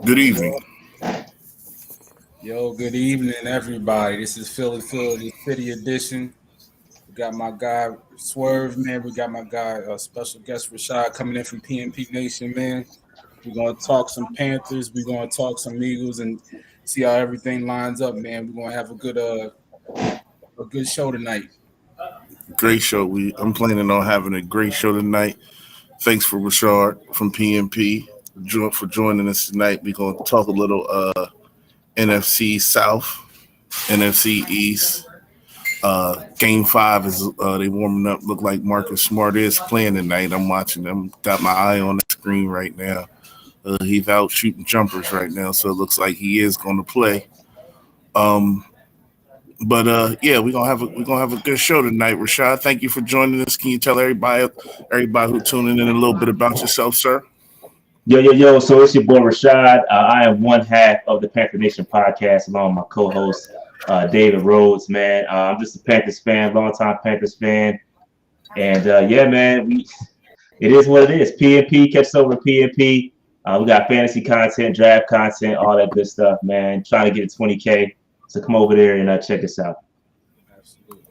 Good evening. Yo, good evening, everybody. This is Philly City Edition. We got my guy Swerve, man. We got my guy, special guest Rashad coming in from PNP Nation, man. We're gonna talk some Panthers. We're gonna talk some Eagles and see how everything lines up, man. We're gonna have a good show tonight. Great show. I'm planning on having a great show tonight. Thanks for Rashard from PNP for joining us tonight. We're gonna talk a little NFC South, NFC East. Game 5 is they warming up. Look like Marcus Smart is playing tonight. I'm watching them. Got my eye on the screen right now. He's out shooting jumpers right now, so it looks like he is going to play. But yeah, we're gonna have a good show tonight. Rashad, thank you for joining us. Can you tell everybody who's tuning in a little bit about yourself, sir? Yo. So it's your boy Rashad. I am one half of the Panther Nation podcast, along with my co-host David Rhodes. Man, I'm just a Panthers fan, longtime Panthers fan, and yeah, man, it is what it is. PNP, catch us over at PNP. We got fantasy content, draft content, all that good stuff, man. Trying to get to 20K. So come over there and check us out. Absolutely.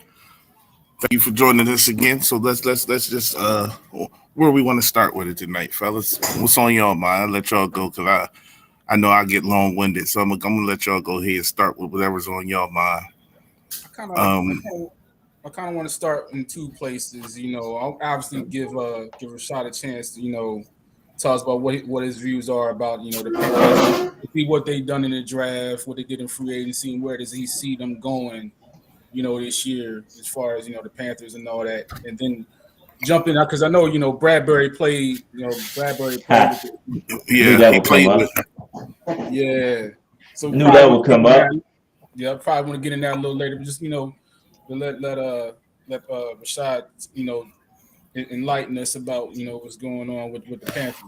Thank you for joining us again. So let's just where we want to start with it tonight, fellas. What's on y'all mind? I'll let y'all go because I know I get long winded, so I'm gonna let y'all go ahead and start with whatever's on y'all mind. I kind of want to start in two places. I'll obviously give Rashad a chance to tell us about what his views are about the Panthers, see what they've done in the draft, what they did in free agency, and where does he see them going, this year as far as the Panthers and all that, and then jump in because I know Bradbury played. Bradbury played. Yeah, he played with. Yeah, so knew that would come up. Yeah, I probably want to get in there a little later, but just to let Rashad enlighten us about what's going on with the Panthers.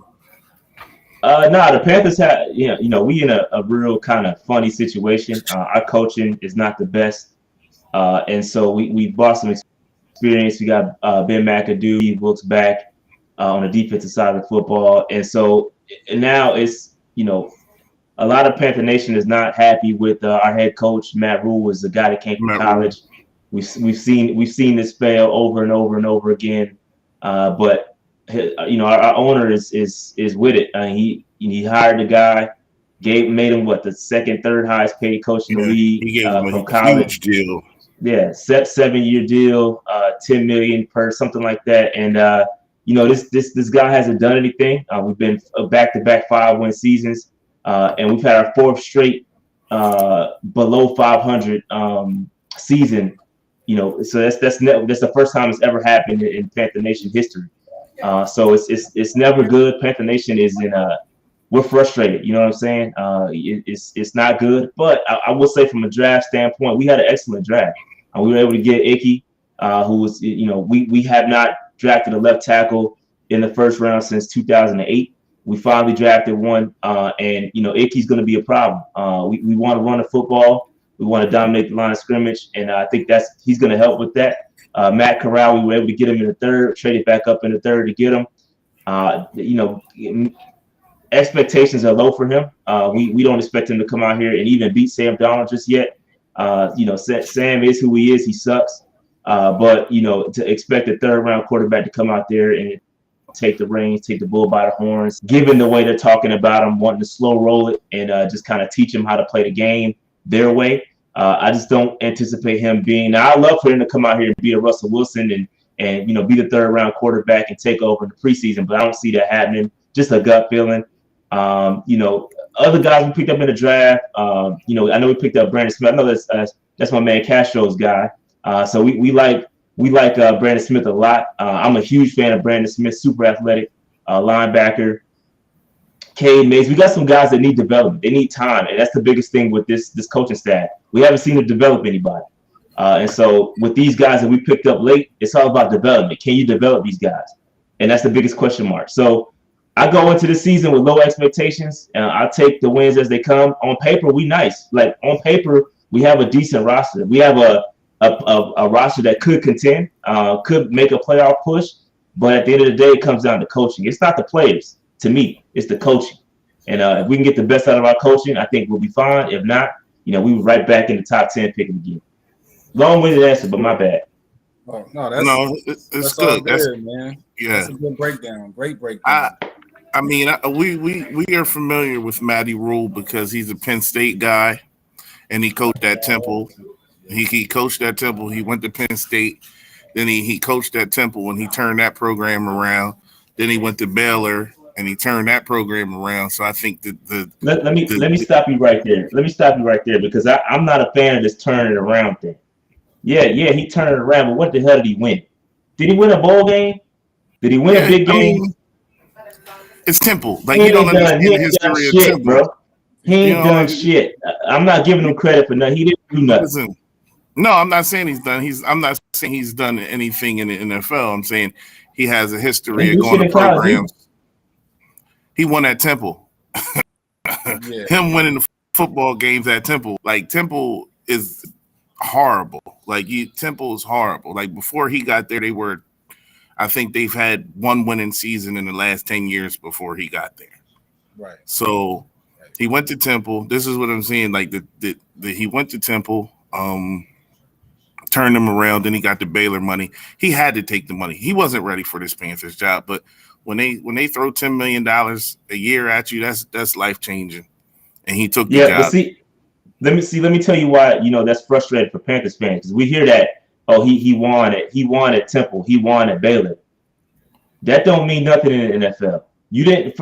The Panthers have we in a real kind of funny situation. Our coaching is not the best, and so we bought some experience. We got Ben McAdoo. He looks back on the defensive side of the football, and now it's a lot of Panther Nation is not happy with our head coach. Matt Rule was the guy that came from college. We've seen this fail over and over and over again. But our owner is with it. He hired the guy, made him the second, third highest paid coach in the league. He gave him from a college. huge deal. Yeah, 7-year deal, $10 million per something like that. And this guy hasn't done anything. We've been back-to-back 5-win seasons, and we've had our fourth straight below 500 season. So that's the first time it's ever happened in Panther Nation history. So it's never good. Panther Nation is we're frustrated. You know what I'm saying? It's not good. But I will say from a draft standpoint, we had an excellent draft. We were able to get Icky, who was we have not drafted a left tackle in the first round since 2008. We finally drafted one, and Icky's going to be a problem. We want to run the football. We want to dominate the line of scrimmage, and I think he's going to help with that. Matt Corral, we were able to get him in the third, traded back up in the third to get him. Expectations are low for him. We don't expect him to come out here and even beat Sam Darnold just yet. Sam is who he is. He sucks. But to expect a third-round quarterback to come out there and take the reins, take the bull by the horns, given the way they're talking about him, wanting to slow roll it and just kind of teach him how to play the game their way. I just don't anticipate him being. Now, I'd love for him to come out here and be a Russell Wilson and be the third-round quarterback and take over in the preseason, but I don't see that happening. Just a gut feeling. Other guys we picked up in the draft. I know we picked up Brandon Smith. I know that's my man Castro's guy. So we like We like Brandon Smith a lot. I'm a huge fan of Brandon Smith, super athletic linebacker. Cade Mays. We got some guys that need development. They need time, and that's the biggest thing with this coaching staff. We haven't seen them develop anybody. And so with these guys that we picked up late, it's all about development. Can you develop these guys? And that's the biggest question mark. So I go into the season with low expectations, and I take the wins as they come. On paper, we nice. Like on paper, we have a decent roster. We have a roster that could contend, could make a playoff push. But at the end of the day, it comes down to coaching. It's not the players. To me, it's the coaching. And if we can get the best out of our coaching, I think we'll be fine. If not, we were right back in the top 10 picking again. Long-winded answer, but my bad. Oh, no, it's good. That's man. Yeah, that's a good breakdown. Great breakdown. I mean, we are familiar with Matty Rule because he's a Penn State guy, and he coached at Temple. He coached at Temple. He went to Penn State. Then he coached at Temple, and he turned that program around. Then he went to Baylor, and he turned that program around. So I think that let me stop you right there. Let me stop you right there because I'm not a fan of this turning it around thing. Yeah, he turned it around, but what the hell did he win? Did he win a bowl game? Did he win a big game? It's Temple. Like you don't understand the history of Temple, bro. He ain't done shit. I'm not giving him credit for nothing. He didn't do nothing. Listen, no, I'm not saying he's done. I'm not saying he's done anything in the NFL. I'm saying he has a history of going to programs. He won at Temple. Yeah. Him winning the football games at Temple. Like Temple is horrible. Like Temple is horrible. Like before he got there, I think they've had one winning season in the last 10 years before he got there. Right. So he went to Temple. This is what I'm saying. Like he went to Temple, turned him around. Then he got the Baylor money. He had to take the money. He wasn't ready for this Panthers job. But when they throw $10 million a year at you, that's life changing. And he took the job. But let me tell you why that's frustrating for Panthers fans because we hear that he won at Temple, he won at Baylor. That don't mean nothing in the NFL. You didn't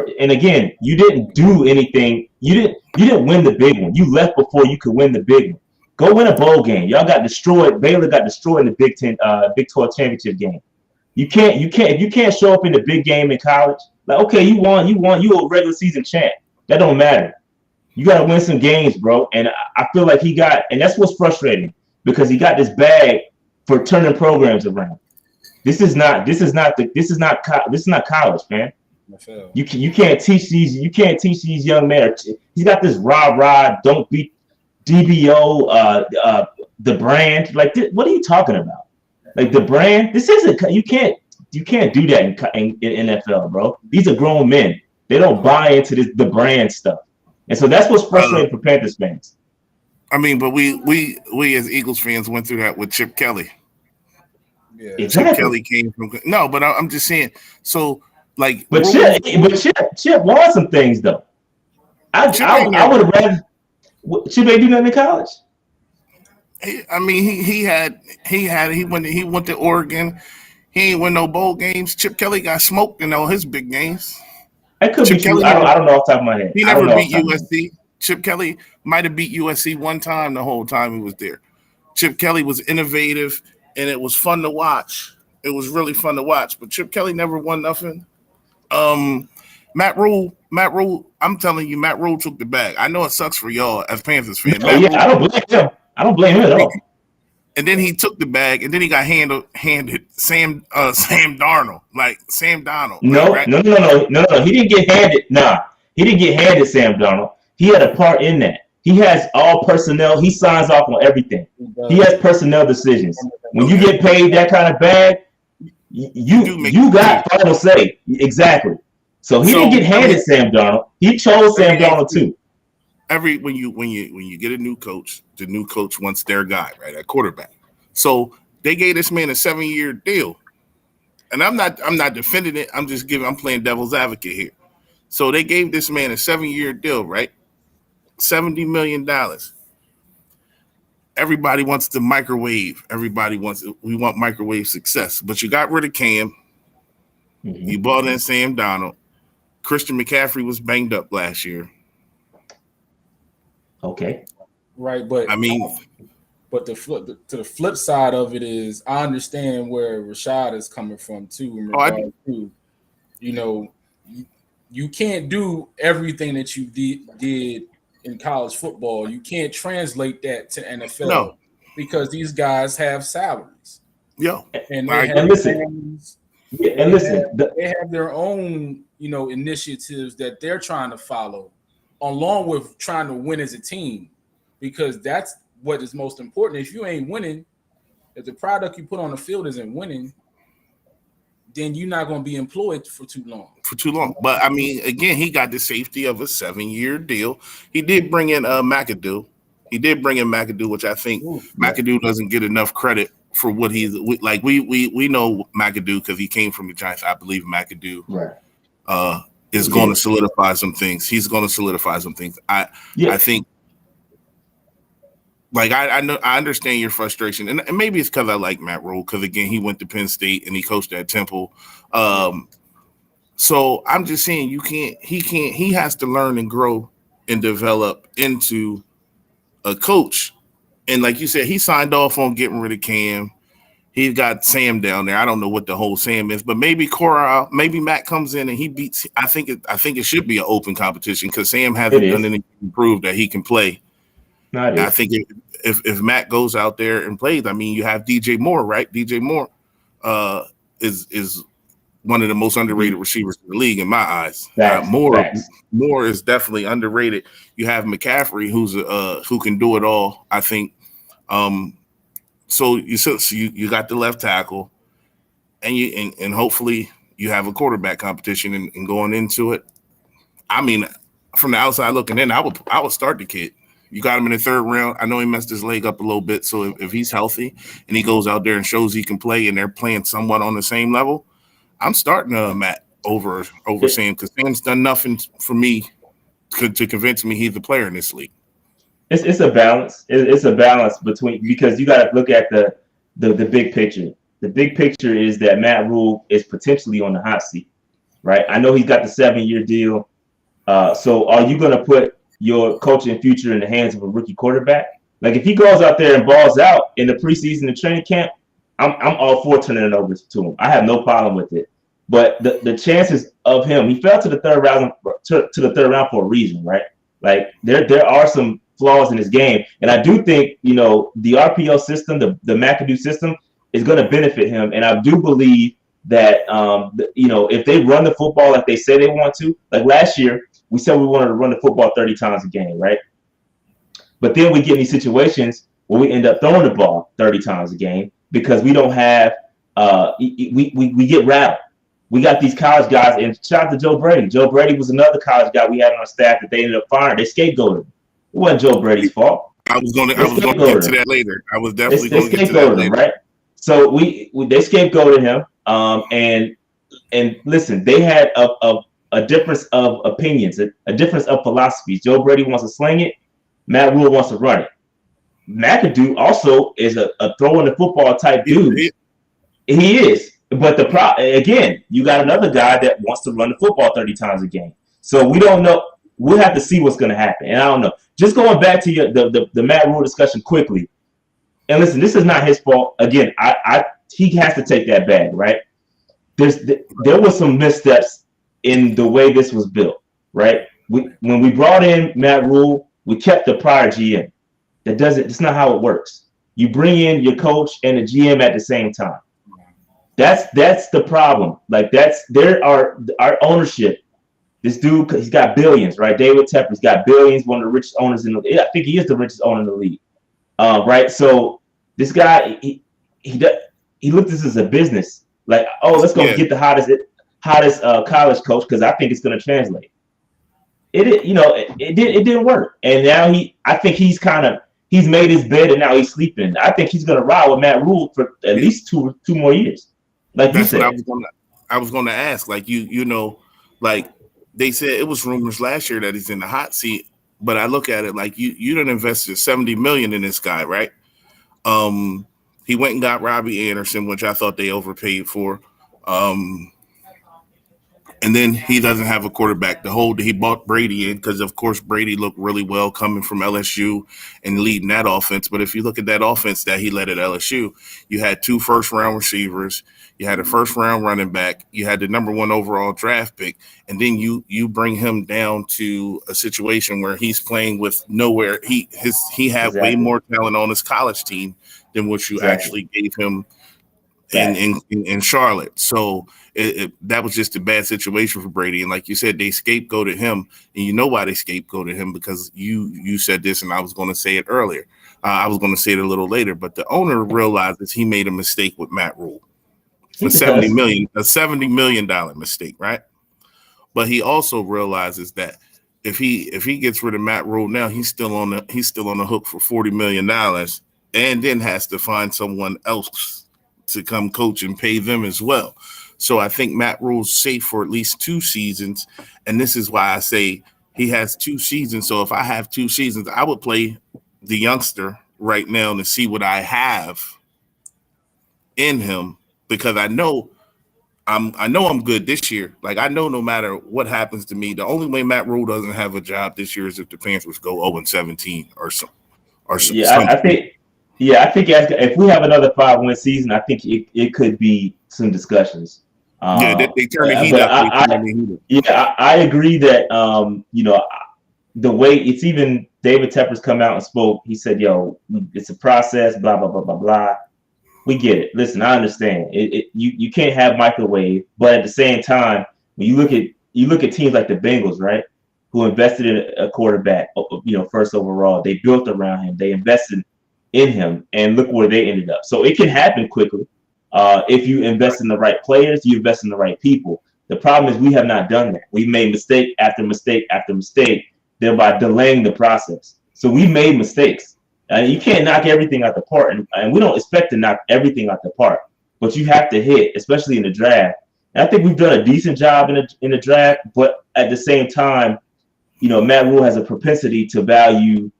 do anything. You didn't win the big one. You left before you could win the big one. Go win a bowl game. Y'all got destroyed. Baylor got destroyed in the Big 12 championship game. If you can't show up in the big game in college, like okay, you won, you a regular season champ. That don't matter. You got to win some games, bro. And I feel like and that's what's frustrating because he got this bag for turning programs around. This is not college, man. You can't teach these young men. He's got this rah, don't beat DBO, the brand. Like, what are you talking about? Like the brand. This isn't. You can't do that in NFL, bro. These are grown men. They don't buy into the brand stuff. And so that's what's frustrating for Panthers fans. I mean, but we as Eagles fans went through that with Chip Kelly. Yeah, exactly. Chip Kelly came from but I'm just saying. So like, Chip won some things though. I would have rather Chip ain't do nothing in college. I mean, he went to Oregon. He ain't win no bowl games. Chip Kelly got smoked in all his big games. That could be true. I don't know off the top of my head. He never beat USC. Chip Kelly might have beat USC one time the whole time he was there. Chip Kelly was innovative, and it was fun to watch. It was really fun to watch. But Chip Kelly never won nothing. Matt Rule, I'm telling you, Matt Rule took the bag. I know it sucks for y'all as Panthers fans. I don't blame him. I don't blame him at all. And then he took the bag, and then he got handed Sam Darnold, like Sam Darnold. No, right? No. He didn't get handed. Nah, he didn't get handed Sam Darnold. He had a part in that. He has all personnel. He signs off on everything. He has personnel decisions. When you get paid that kind of bag, you got final say. Exactly. So he didn't get handed Sam Darnold. He chose Sam Darnold too. When you get a new coach, the new coach wants their guy, right, at quarterback. So they gave this man a 7-year deal, and I'm not defending it. I'm playing devil's advocate here. So they gave this man a 7-year deal, right? $70 million. Everybody wants the microwave. We want microwave success. But you got rid of Cam. Mm-hmm. You brought in Sam Darnold. Christian McCaffrey was banged up last year. Okay. Right, but I mean, But to the flip side of it is, I understand where Rashad is coming from too, in regard to, you know, you can't do everything that you did in college football. You can't translate that to NFL because these guys have salaries. Yeah, and they have they have their own, you know, initiatives that they're trying to follow, along with trying to win as a team, because that's what is most important. If you ain't winning, if the product you put on the field isn't winning, then you're not going to be employed for too long. But I mean, again, he got the safety of a 7-year deal. He did bring in McAdoo. Which I think McAdoo doesn't get enough credit for what he's like. We know McAdoo because he came from the Giants. I believe McAdoo is going to solidify some things. He's going to solidify some things. I think. Like I know I understand your frustration, and maybe it's because I like Matt Rule, because again he went to Penn State and he coached at Temple. So I'm just saying he has to learn and grow and develop into a coach. And like you said, he signed off on getting rid of Cam. He's got Sam down there. I don't know what the whole Sam is, but maybe maybe Matt comes in and he beats. I think it should be an open competition because Sam hasn't done anything to prove that he can play. I think if Matt goes out there and plays, I mean, you have DJ Moore, right? DJ Moore is one of the most underrated receivers in the league in my eyes. Moore is definitely underrated. You have McCaffrey, who can do it all. I think. So you got the left tackle, and hopefully you have a quarterback competition and going into it. I mean, from the outside looking in, I would start the kid. You got him in the third round. I know he messed his leg up a little bit. So if he's healthy and he goes out there and shows he can play and they're playing somewhat on the same level, I'm starting Matt over Sam, because Sam's done nothing for me to convince me he's the player in this league. It's a balance. It's a balance because you got to look at the big picture. The big picture is that Matt Rule is potentially on the hot seat, right? I know he's got the 7-year deal. So are you going to put your coaching future in the hands of a rookie quarterback? Like if he goes out there and balls out in the preseason and training camp, I'm all for turning it over to him. I have no problem with it. But the chances of him, he fell to the third round for a reason, right? Like there are some flaws in his game, and I do think the RPO system, the McAdoo system, is going to benefit him, and I do believe that if they run the football like they say they want to, like last year. We said we wanted to run the football 30 times a game, right? But then we get in these situations where we end up throwing the ball 30 times a game because we don't have we get rattled. We got these college guys, and shout out to Joe Brady. Joe Brady was another college guy we had on our staff that they ended up firing. They scapegoated him. It wasn't Joe Brady's fault. I was going to get to that later. I was definitely going to get to that later. Right? So they scapegoated him. And listen, they had a difference of opinions, a difference of philosophies. Joe Brady wants to sling it. Matt Rule wants to run it. McAdoo also is a throwing the football type dude. He is. But again, you got another guy that wants to run the football 30 times a game. So we don't know. We'll have to see what's going to happen. And I don't know. Just going back to the Matt Rule discussion quickly. And listen, this is not his fault. Again, he has to take that bag, right? There was some missteps in the way this was built, right? When we brought in Matt Rule, we kept the prior GM. It's not how it works. You bring in your coach and the GM at the same time. That's the problem. Like our ownership. This dude, he's got billions, right? David Tepper's got billions, one of the richest owners in the league. I think he is the richest owner in the league. Right? So this guy, he looked at this as a business. Like, let's go get the hottest college coach because I think it's going to translate. It didn't work, and now I think he's made his bed and now he's sleeping. I think he's going to ride with Matt Rule for at least two more years. Like you said, I was going to ask, like like they said it was rumors last year that he's in the hot seat, but I look at it like you done invested $70 million in this guy, right? He went and got Robbie Anderson, which I thought they overpaid for. And then he doesn't have a quarterback to hold. He bought Brady in because, of course, Brady looked really well coming from LSU and leading that offense. But if you look at that offense that he led at LSU, you had 2 first-round receivers, you had a first-round running back, you had the number 1 overall draft pick, and then you bring him down to a situation where he's playing with nowhere. He had way more talent on his college team than what you actually gave him in Charlotte. So that was just a bad situation for Brady. And like you said, they scapegoated him. And you know why they scapegoated him? Because you said this, and I was going to say it earlier. I was going to say it a little later. But the owner realizes he made a mistake with Matt Rule. A $70 million mistake, right? But he also realizes that if he gets rid of Matt Rule now, he's still on the hook for $40 million, and then has to find someone else to come coach and pay them as well. So I think Matt Rule's safe for at least 2 seasons. And this is why I say he has 2 seasons. So if I have 2 seasons, I would play the youngster right now to see what I have in him, because I know I'm good this year. Like, I know no matter what happens to me, the only way Matt Rule doesn't have a job this year is if the Panthers go 0-17 or something. I think if we have another 5-win season, I think it could be some discussions. They turn the heat up. I agree that the way it's, even David Tepper's come out and spoke. He said, "Yo, it's a process." Blah blah blah blah blah. We get it. Listen, I understand. You can't have microwave, but at the same time, when you look at teams like the Bengals, right, who invested in a quarterback, first overall, they built around him, they invested in him, and look where they ended up. So it can happen quickly if you invest in the right players, you invest in the right people. The problem is we have not done that. We've made mistake after mistake after mistake, thereby delaying the process. So we made mistakes. You can't knock everything out the park, and we don't expect to knock everything out the park, but you have to hit, especially in the draft. And I think we've done a decent job in the draft, but at the same time, Matt Rule has a propensity to value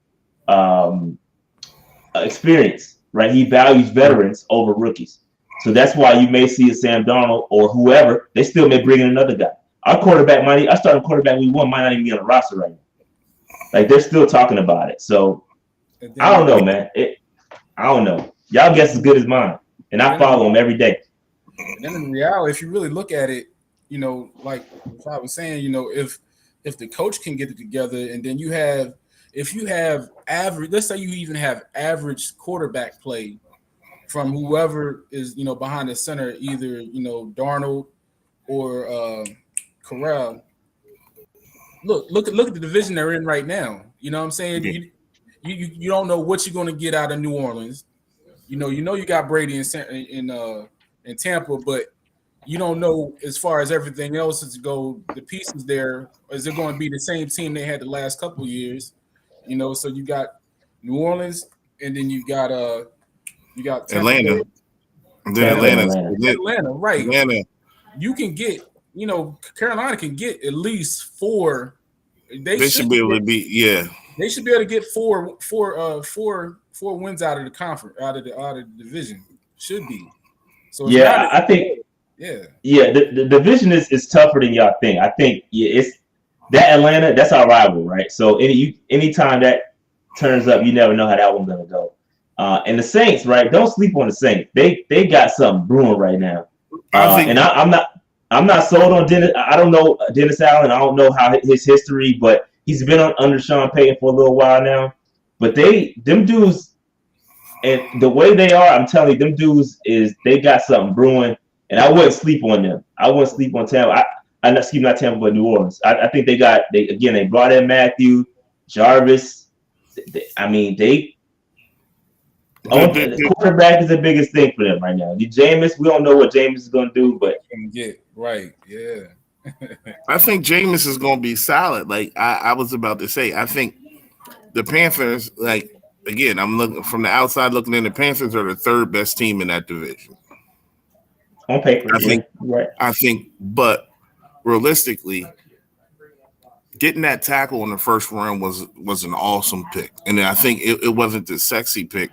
experience, right? He values veterans over rookies. So that's why you may see a Sam Darnold or whoever, they still may bring in another guy. Our starting quarterback we won might not even be on the roster right now. Like, they're still talking about it. So I don't know, man. I don't know. Y'all guess as good as mine. And I follow him every day. And then in reality, if you really look at it, like I was saying, if the coach can get it together, and then if you have average, let's say you even have average quarterback play from whoever is, behind the center, either, Darnold or Corral. Look at the division they're in right now. You know what I'm saying? Yeah. You don't know what you're going to get out of New Orleans. You got Brady in Tampa, but you don't know as far as everything else is go. The pieces there, is it going to be the same team they had the last couple of years? So you got New Orleans, and then you got Tampa Atlanta. Bay. And then Atlanta, right? Atlanta. You can get, Carolina can get at least 4. They should be able to be, yeah. They should be able to get four wins out of the conference, out of the division. Should be. So I think. Yeah. The division is tougher than y'all think. I think it's that Atlanta. That's our rival, right? So anytime that turns up, you never know how that one's gonna go. And the Saints, right? Don't sleep on the Saints. They got something brewing right now. I'm not sold on Dennis. I don't know Dennis Allen. I don't know how his history, but he's been under Sean Payton for a little while now. But them dudes, and the way they are, I'm telling you, them dudes they got something brewing, and I wouldn't sleep on them. I wouldn't sleep on Tampa. Not Tampa, but New Orleans. I think they brought in Matthew, Jarvis. The quarterback is the biggest thing for them right now. Jameis, we don't know what Jameis is going to do, but right, yeah. I think Jameis is going to be solid. Like I was about to say, I think the Panthers, like, again, I'm looking from the outside looking in. The Panthers are the 3rd best team in that division on paper. I think, but realistically, getting that tackle in the first round was an awesome pick, and I think it wasn't the sexy pick.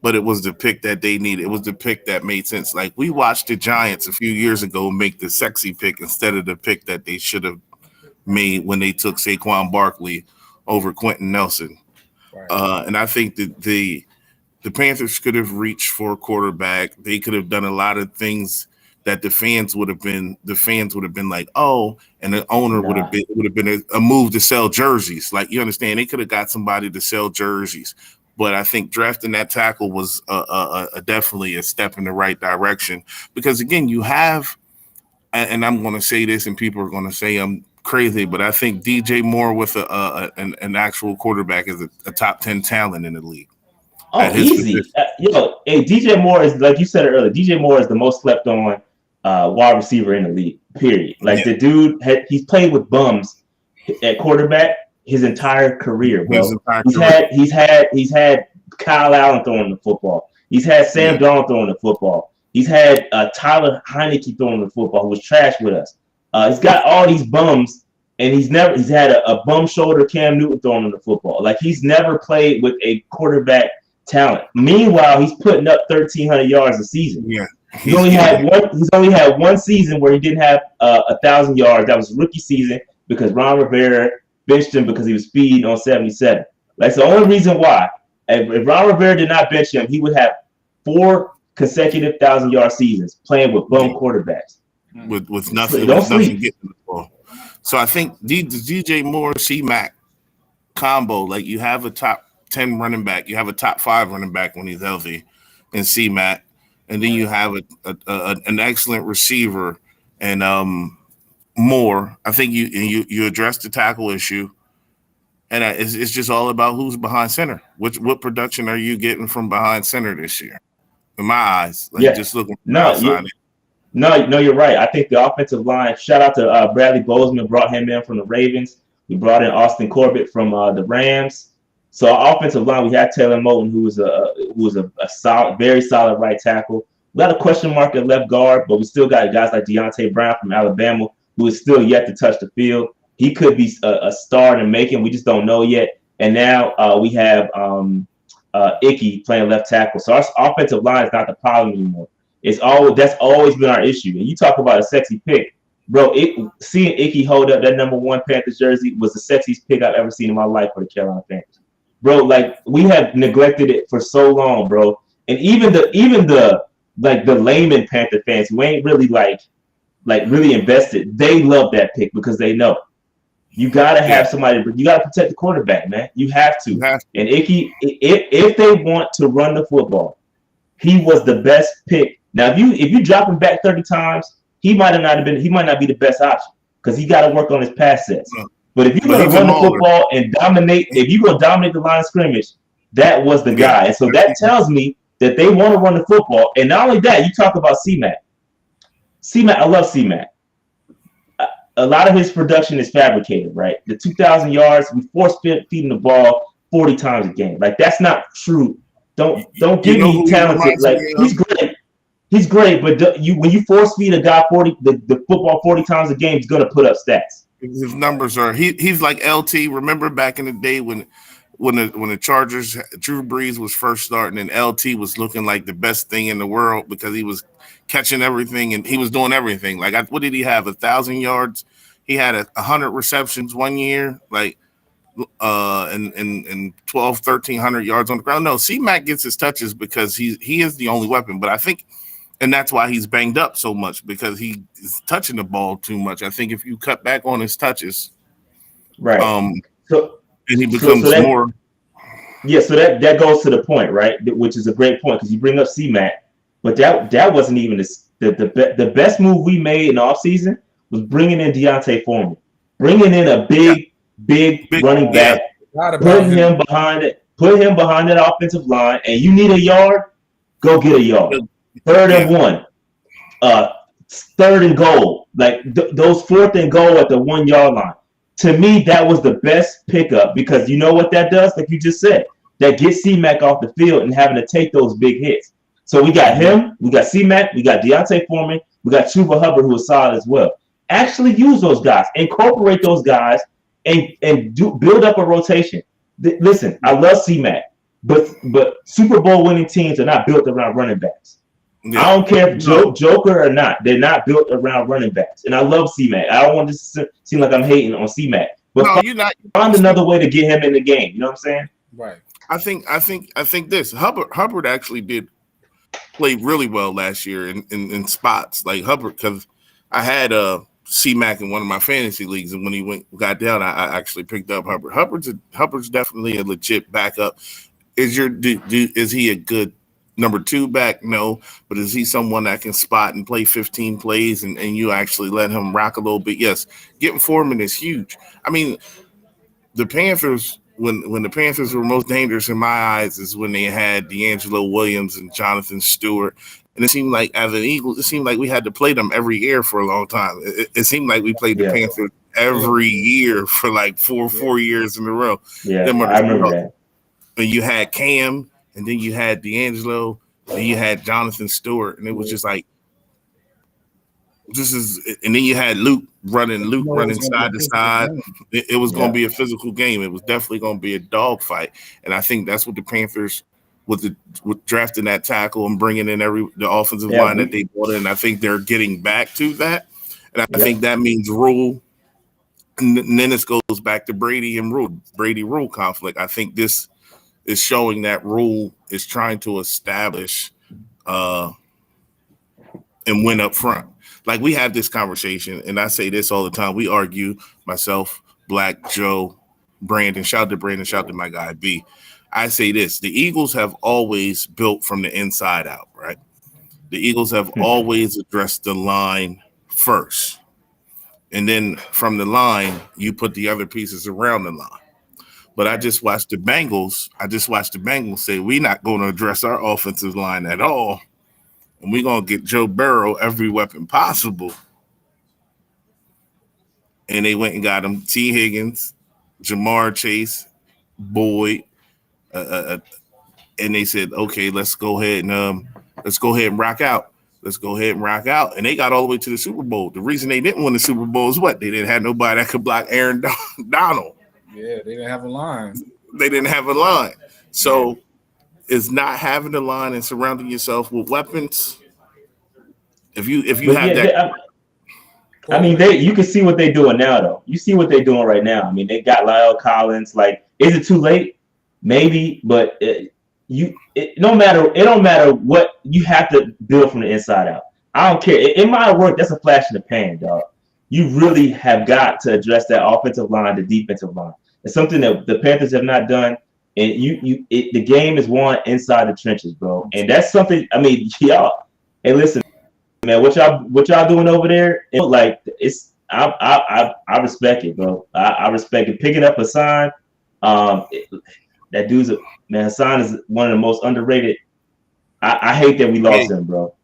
but it was the pick that they needed. It was the pick that made sense. Like we watched the Giants a few years ago make the sexy pick instead of the pick that they should have made when they took Saquon Barkley over Quentin Nelson. Right. And I think that the Panthers could have reached for a quarterback. They could have done a lot of things that the fans would have been like, oh, and the owner would have been a move to sell jerseys. Like, you understand, they could have got somebody to sell jerseys. But I think drafting that tackle was definitely a step in the right direction because, again, you have, and I'm going to say this, and people are going to say I'm crazy, but I think DJ Moore with an actual quarterback is a top 10 talent in the league. Oh, easy. Hey, DJ Moore is, like you said earlier, DJ Moore is the most slept on wide receiver in the league, period. Like the dude, he's played with bums at quarterback his entire career, bro. He's had Kyle Allen throwing the football. He's had Sam Darnold throwing the football. He's had Tyler Heineke throwing the football, who was trash with us. He's got all these bums, and he's had a bum shoulder Cam Newton throwing the football. Like he's never played with a quarterback talent. Meanwhile, he's putting up 1,300 yards a season. Yeah. He's only had one season where he didn't have 1,000 yards. That was rookie season because Ron Rivera benched him because he was speeding on 77. That's the only reason why. If Ron Rivera did not bench him, he would have 4 consecutive 1,000-yard seasons playing with bum quarterbacks. With nothing getting the ball. So I think DJ Moore, C-Mac combo, like you have a top 10 running back, you have a top 5 running back when he's healthy in C-Mac. And then you have an excellent receiver and Moore. I think you address the tackle issue, and it's just all about who's behind center. What production are you getting from behind center this year? In my eyes, just looking. No, you're right. I think the offensive line. Shout out to Bradley Bozeman, brought him in from the Ravens. We brought in Austin Corbett from the Rams. So our offensive line, we had Taylor Moton, who was a solid, very solid right tackle. We got a question mark at left guard, but we still got guys like Deontay Brown from Alabama, who is still yet to touch the field. He could be a star in the making. We just don't know yet. And now we have Icky playing left tackle. So our offensive line is not the problem anymore. That's always been our issue. And you talk about a sexy pick, bro. Seeing Icky hold up that number 1 Panthers jersey was the sexiest pick I've ever seen in my life for the Carolina Panthers. Bro, like we have neglected it for so long, bro. And even the layman Panther fans who ain't really like really invested, they love that pick because they know you gotta have somebody. You gotta protect the quarterback, man. You have to. And Icky, if they want to run the football, he was the best pick. Now, if you drop him back 30 times, he might not be the best option because he got to work on his pass sets. But if you're going to run the football and dominate, if you're going to dominate the line of scrimmage, that was the guy. And so that tells me that they want to run the football. And not only that, you talk about C-Mac. I love C-Mac. A lot of his production is fabricated, right? The 2,000 yards, we force feeding the ball 40 times a game. Like, that's not true. Don't give me talented. Like, he's great, but when you force feed a guy the football 40 times a game, he's going to put up stats. His numbers are he's like LT. Remember back in the day when the Chargers, Drew Brees was first starting, and LT was looking like the best thing in the world because he was catching everything and he was doing everything. Like, what did he have? 1,000 yards. He had 100 receptions one year, like, and 1,300 yards on the ground. No, C-Mac gets his touches because he is the only weapon. But I think. And that's why he's banged up so much because he is touching the ball too much. I think if you cut back on his touches, right, and he becomes more. Yeah, so that goes to the point, right? Which is a great point because you bring up C-Mac, but that wasn't even the best move we made in the offseason was bringing in Deontay Foreman, bringing in a big running back, putting him behind that offensive line, and you need a yard, go get a yard. 3rd and 1, 3rd and goal, like those 4th and goal at the 1 yard line. To me, that was the best pickup because you know what that does, like you just said, that gets C-Mac off the field and having to take those big hits. So we got him, we got C-Mac, we got Deontay Foreman, we got Chuba Hubbard, who is solid as well. Actually use those guys, incorporate those guys, and build up a rotation. Listen, I love C-Mac. but Super Bowl winning teams are not built around running backs. Yeah. I don't care if Joker or not. They're not built around running backs. And I love C-Mac. I don't want this to seem like I'm hating on C-Mac. But No, you're not. Find another way to get him in the game. You know what I'm saying? Right. I think this Hubbard actually did play really well last year in spots like Hubbard, because I had C-Mac in one of my fantasy leagues, and when he got down, I actually picked up Hubbard. Hubbard's definitely a legit backup. Is he a good number 2 back? No, but is he someone that can spot and play 15 plays and you actually let him rock a little bit? Yes, getting Foreman is huge. I mean, the Panthers, when the Panthers were most dangerous in my eyes, is when they had D'Angelo Williams and Jonathan Stewart. And it seemed like, as an Eagles, it seemed like we had to play them every year for a long time. It seemed like we played the Panthers every year for like four years in a row. Yeah, I remember that. And you had Cam, and then you had D'Angelo, and you had Jonathan Stewart, and it was just like, and then you had Luke running side to side. It was going to be a physical game. It was definitely going to be a dogfight. And I think that's what the Panthers, with drafting that tackle and bringing in the offensive line that they brought in, I think they're getting back to that. And I think that means Rule. And then this goes back to Brady Rule conflict. I think this is showing that Rule is trying to establish and win up front. Like, we have this conversation, and I say this all the time. We argue, myself, Black, Joe, Brandon. Shout to my guy B. I say this: the Eagles have always built from the inside out, right? The Eagles have always addressed the line first, and then from the line, you put the other pieces around the line. But I just watched the Bengals say, we're not going to address our offensive line at all. And we're going to get Joe Burrow every weapon possible. And they went and got him T. Higgins, Jamar Chase, Boyd. And they said, okay, let's go ahead and rock out. And they got all the way to the Super Bowl. The reason they didn't win the Super Bowl is what? They didn't have nobody that could block Aaron Donald. Yeah, they didn't have a line. So is not having a line and surrounding yourself with weapons. If you have that, I mean, you can see what they're doing now, though. You see what they're doing right now. I mean, they got Lyle Collins. Like, is it too late? Maybe, but it don't matter what, you have to build from the inside out. I don't care. It might work. That's a flash in the pan, dog. You really have got to address that offensive line, the defensive line. It's something that the Panthers have not done. And the game is won inside the trenches, bro. And that's something. I mean, y'all. Hey, listen, man. What y'all doing over there? I respect it, bro. I respect it. Picking up Hassan. That dude's Hassan is one of the most underrated. I hate that we lost him, bro.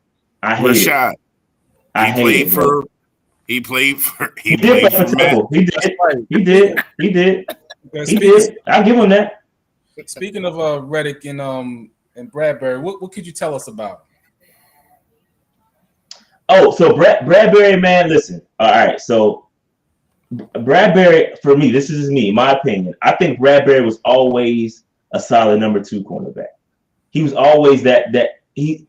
I hate Rashad. it. He played for Temple. He did. I'll give him that. Speaking of Reddick and Bradbury, what could you tell us about? Oh, so Bradbury, man, listen. All right, so Bradbury, for me, this is me, my opinion. I think Bradbury was always a solid number 2 cornerback. He was always that he.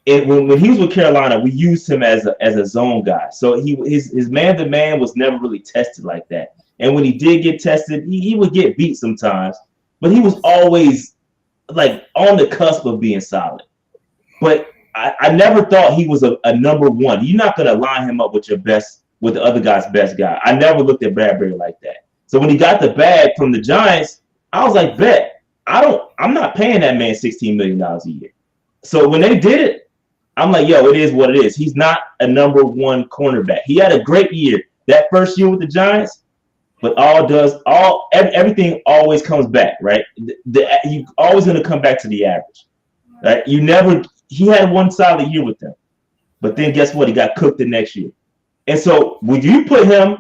And when he was with Carolina, we used him as a zone guy. So his man-to-man was never really tested like that. And when he did get tested, he would get beat sometimes. But he was always like on the cusp of being solid. But I never thought he was a number 1. You're not going to line him up with the other guy's best guy. I never looked at Bradbury like that. So when he got the bag from the Giants, I was like, bet. I'm not paying that man $16 million a year. So when they did it, I'm like, yo, it is what it is. He's not a number 1 cornerback. He had a great year that first year with the Giants, but everything always comes back, right? You always going to come back to the average, right? He had one solid year with them, but then guess what? He got cooked the next year. And so when you put him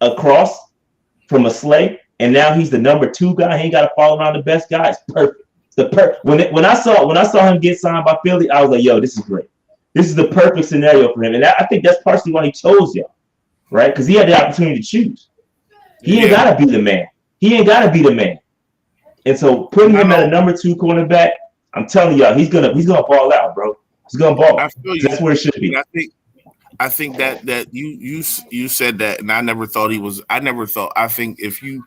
across from a Slay, and now he's the number 2 guy, he ain't got to follow around the best guy. It's perfect. When I saw him get signed by Philly, I was like, yo, this is great. This is the perfect scenario for him. And I think that's partially why he chose y'all, right? Because he had the opportunity to choose. He ain't got to be the man. And so putting him at a number 2 cornerback, I'm telling y'all, he's gonna ball out, bro. He's gonna ball. I feel you. That's where it should be. I think that you said that, and I never thought he was. I never thought. I think if he's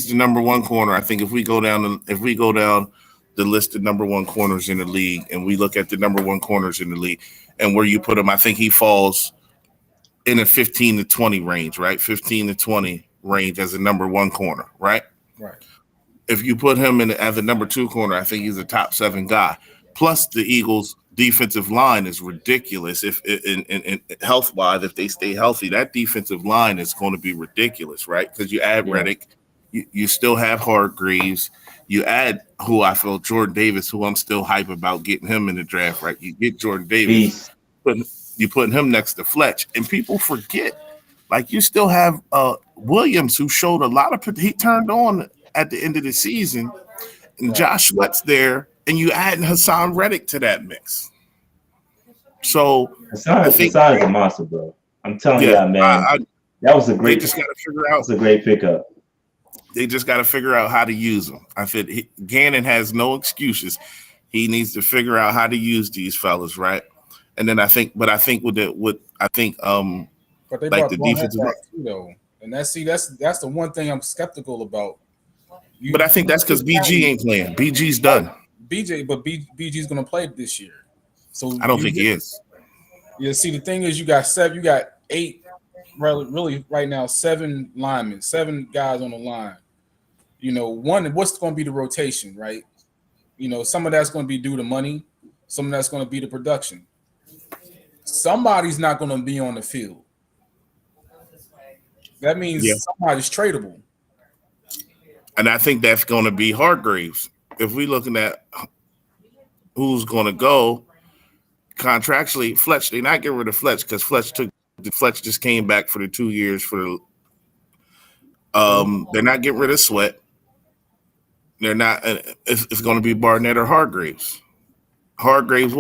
the number 1 corner, I think if we go down the list of number 1 corners in the league, and we look at the number 1 corners in the league, and where you put him, I think he falls in a 15 to 20 range, right? 15 to 20 range as a number 1 corner, right? Right. If you put him in as a number 2 corner, I think he's a top 7 guy. Plus, the Eagles' defensive line is ridiculous. If in health wise, if they stay healthy, that defensive line is going to be ridiculous, right? Because you add Reddick, you still have Hargreaves, you add who I feel Jordan Davis, who I'm still hype about getting him in the draft, right? You get Jordan Davis, you put him next to Fletch, and people forget, like you still have Williams, who showed a lot of he turned on at the end of the season, and Josh Sweat's there. And you add Hassan Reddick to that mix. So Hassan is a monster, bro. I'm telling you, man. That was a great. They just got to figure out. It's a great pickup. They just got to figure out how to use them. I said Gannon has no excuses. He needs to figure out how to use these fellas, right? And then I think like the defensive too, though. And that's the one thing I'm skeptical about. But I think that's because BG ain't playing. BG's done. BG's gonna play this year, so I don't think he is. Yeah, see, the thing is, you got 8, really right now, 7 linemen, 7 guys on the line. You know, what's going to be the rotation, right? You know, some of that's going to be due to money, some of that's going to be the production. Somebody's not going to be on the field. That means somebody's tradable, and I think that's going to be Hargreaves. If we're looking at who's going to go contractually, Fletch, they're not getting rid of Fletch because Fletch just came back for the 2 years for the. They're not getting rid of Sweat. They're not. It's going to be Barnett or Hargreaves. Hargreaves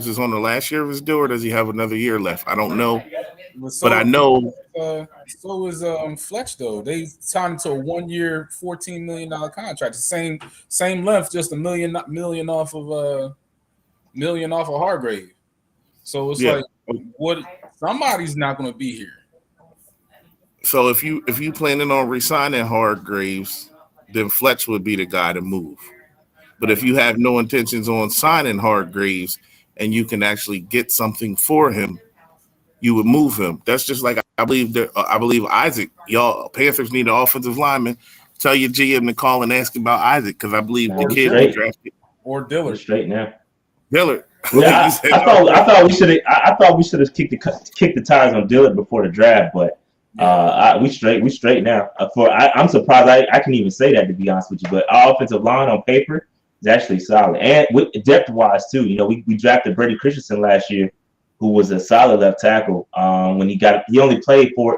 is on the last year of his deal, or does he have another year left? I don't know, but I know. So is Fletch though. They signed to a 1-year, $14 million contract. The same length, just $1 million off of Hargrave. So it's like, what? Somebody's not going to be here. So if you planning on re-signing Hargreaves, then Fletch would be the guy to move. But if you have no intentions on signing Hargreaves and you can actually get something for him, you would move him. That's just like I believe Isaac. Y'all Panthers need an offensive lineman. Tell your GM to call and ask about Isaac because I believe the kid was drafted. Or Dillard. Straight now. Dillard. Yeah, I thought we should have kicked the tires on Dillard before the draft, but we straight now. I'm surprised I can even say that, to be honest with you. But our offensive line on paper is actually solid, and with depth wise too. You know, we drafted Brady Christensen last year, who was a solid left tackle. When he only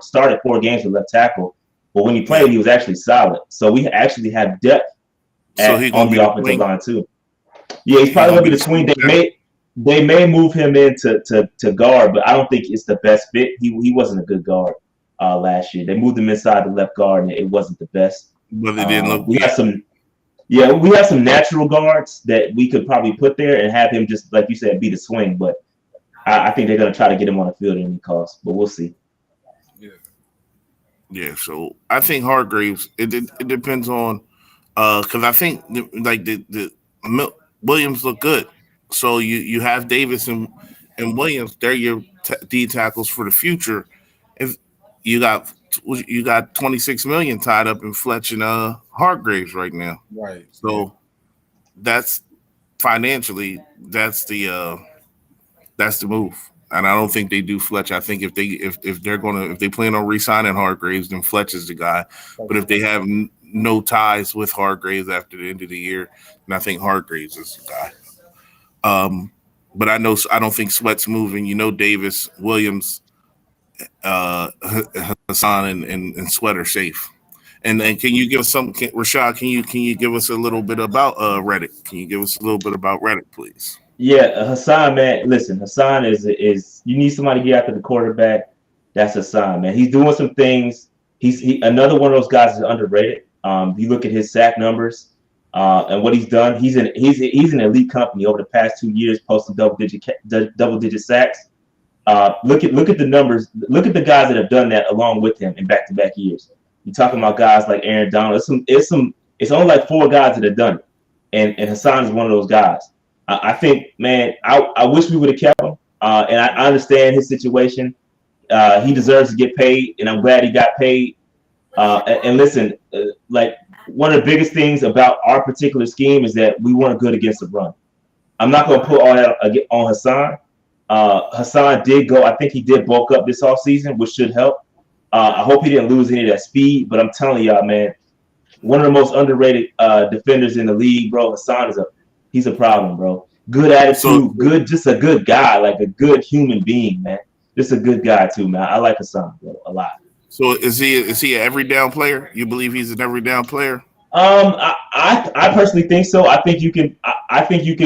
started 4 games with left tackle, but when he played, he was actually solid. So we actually have depth on the offensive line too. Yeah, he's probably gonna be the swing. They may move him into to guard, but I don't think it's the best fit. He wasn't a good guard last year. They moved him inside the left guard, and it wasn't the best. But it didn't look. We have some natural guards that we could probably put there and have him just, like you said, be the swing. But I think they're going to try to get him on the field at any cost, but we'll see. Yeah. So I think Hargreaves. It depends on because I think the Williams look good. So you have Davis and Williams. They're your D tackles for the future. If you got $26 million tied up in Fletch and Hargreaves right now. Right. So that's financially that's the move. And I don't think they do Fletch. I think if they plan on re-signing Hargreaves, then Fletch is the guy. But if they have no ties with Hargreaves after the end of the year, then I think Hargreaves is the guy. But I don't think Sweat's moving. You know, Davis, Williams, Hassan, and Sweat are safe. And can you give us Rashad? Can you give us a little bit about Reddick? Can you give us a little bit about Reddick, please? Yeah, Hassan, man. Listen, Hassan is you need somebody to get after the quarterback. That's Hassan, man. He's doing some things. He's another one of those guys that's underrated. You look at his sack numbers and what he's done. He's an elite company over the past 2 years, posting double digit sacks. Look at the numbers. Look at the guys that have done that along with him in back-to-back years. You're talking about guys like Aaron Donald. It's only like 4 guys that have done it, and Hassan is one of those guys. I think, man, I wish we would have kept him, and I understand his situation. He deserves to get paid, and I'm glad he got paid. And listen, like one of the biggest things about our particular scheme is that we weren't good against the run. I'm not going to put all that on Hassan. Hassan did go. I think he did bulk up this offseason, which should help. I hope he didn't lose any of that speed, but I'm telling y'all, man, one of the most underrated defenders in the league, bro. Hassan he's a problem, bro. Good attitude, just a good guy, like a good human being, man. Just a good guy too, man. I like Hassan, bro, a lot. So is he an every down player? You believe he's an every down player? I personally think so. I think you can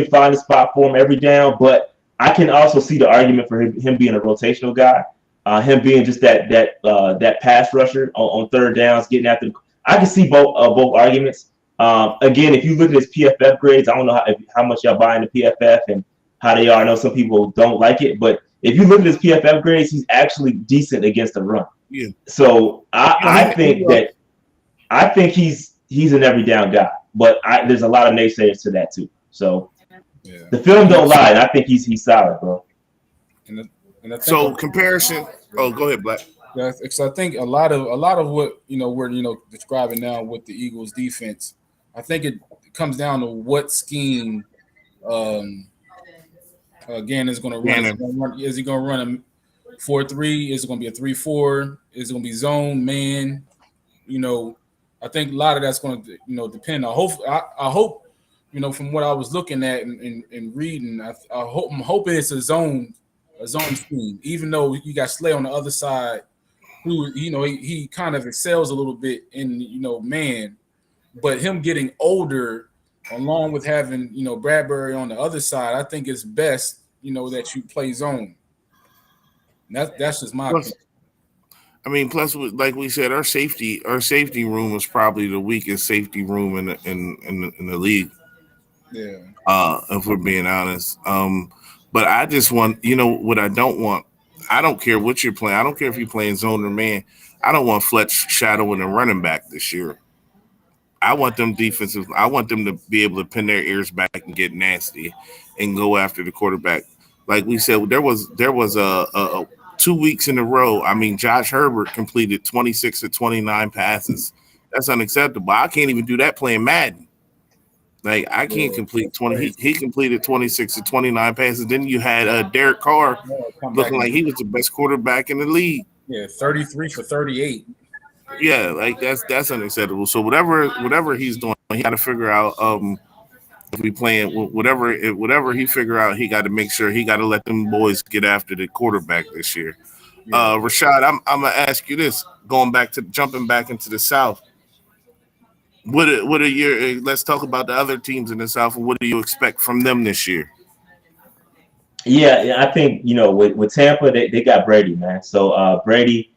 find a spot for him every down, but I can also see the argument for him being a rotational guy, him being just that pass rusher on third downs, getting after. I can see both arguments. Again, if you look at his PFF grades, I don't know how much y'all buy into PFF and how they are. I know some people don't like it, but if you look at his PFF grades, he's actually decent against the run. Yeah. So I think he's an every down guy, but there's a lot of naysayers to that too. So the film don't lie, and I think he's solid, bro. So comparison. Oh, go ahead, Black. Yeah, because I think a lot of what we're describing now with the Eagles defense, I think it comes down to what scheme again is going to run. Is he going to run a 4-3? Is it going to be a 3-4? Is it going to be zone man? I think a lot of that's going to depend. I hope from what I was looking at and reading, I'm hoping it's a zone scheme. Even though you got Slay on the other side, who he kind of excels a little bit in man, but him getting older, along with having Bradbury on the other side, I think it's best that you play zone. That's just my opinion. I mean, plus, like we said, our safety room was probably the weakest safety room in the league. Yeah. If we're being honest. But I just want, what I don't want. I don't care what you're playing. I don't care if you're playing zone or man. I don't want Fletch shadowing a running back this year. I want them defensive. I want them to be able to pin their ears back and get nasty and go after the quarterback. Like we said, there was a 2 weeks in a row. I mean, Josh Herbert completed 26 of 29 passes. That's unacceptable. I can't even do that playing Madden. Like, I can't complete 20. He completed 26 of 29 passes. Then you had Derek Carr looking like he was the best quarterback in the league. Yeah, 33 for 38. Yeah, like that's unacceptable. So whatever he's doing, he got to figure out if we playing whatever he figure out, he got to make sure he got to let them boys get after the quarterback this year. Yeah. Rashad, I'm gonna ask you this: jumping back into the South. What are your? Let's talk about the other teams in the South, and what do you expect from them this year? Yeah, I think with Tampa, they got Brady, man. So Brady,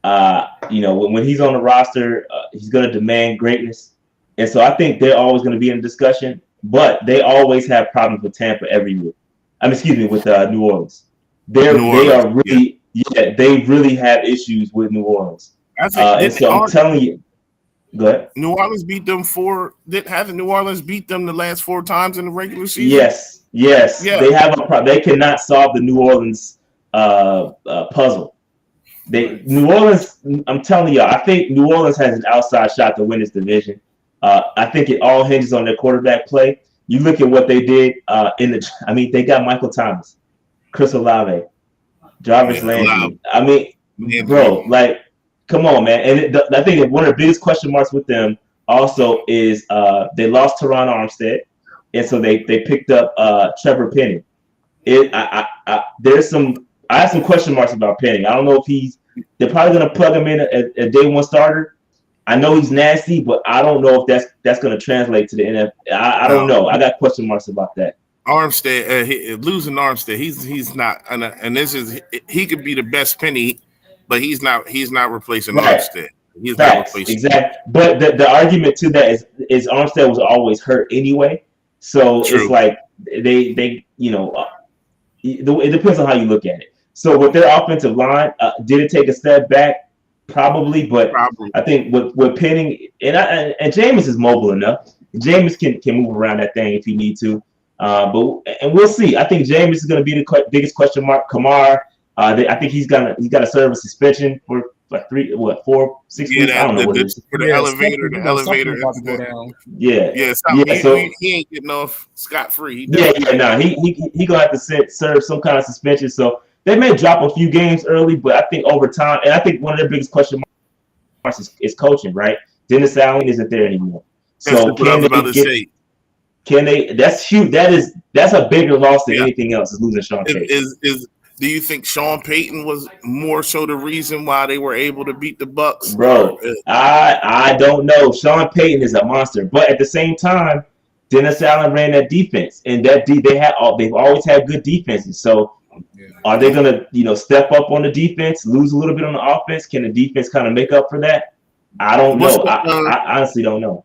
when he's on the roster, he's going to demand greatness, and so I think they're always going to be in discussion. But they always have problems with Tampa every year. With New Orleans. They really have issues with New Orleans. I'm telling you. Go ahead. New Orleans beat them hasn't New Orleans beat them the last 4 times in the regular season? Yes. Yeah. They have a problem. They cannot solve the New Orleans puzzle. New Orleans, I'm telling you, I think New Orleans has an outside shot to win this division. I think it all hinges on their quarterback play. You look at what they did they got Michael Thomas, Chris Olave, Jarvis Landry. Bro, like, come on, man. And I think one of the biggest question marks with them also is they lost Teron Armstead, and so they picked up Trevor Penning. I have some question marks about Penning. I don't know if they're probably going to plug him in a day one starter. I know he's nasty, but I don't know if that's going to translate to the NFL. I don't know. I got question marks about that. Armstead, losing Armstead, he's not, and this is he could be the best Penny, but he's not replacing Armstead. He's not Facts, replacing. exactly. But the argument to that is Armstead was always hurt anyway. So True. it's like they it depends on how you look at it. So with their offensive line, did it take a step back? Probably, but Probably. I think with Penning and Jameis is mobile enough. Jameis can move around that thing if he need to. But we'll see. I think Jameis is going to be the biggest question mark. Kamar, I think he's got to serve a suspension for like 4, 6 weeks. I don't know what it is. For the elevator about to go down. Yeah. So he ain't getting off scot free. He gonna have to serve some kind of suspension. So they may drop a few games early, but I think over time, and I think one of their biggest question marks is coaching. Right, Dennis Allen isn't there anymore. So can they? That's huge. That's a bigger loss than anything else. Is losing Sean Payton. Do you think Sean Payton was more so the reason why they were able to beat the Bucks? Bro, I don't know. Sean Payton is a monster, but at the same time, Dennis Allen ran that defense, and they've always had good defenses. So, are they gonna step up on the defense, lose a little bit on the offense? Can the defense kind of make up for that? I don't know. I honestly don't know.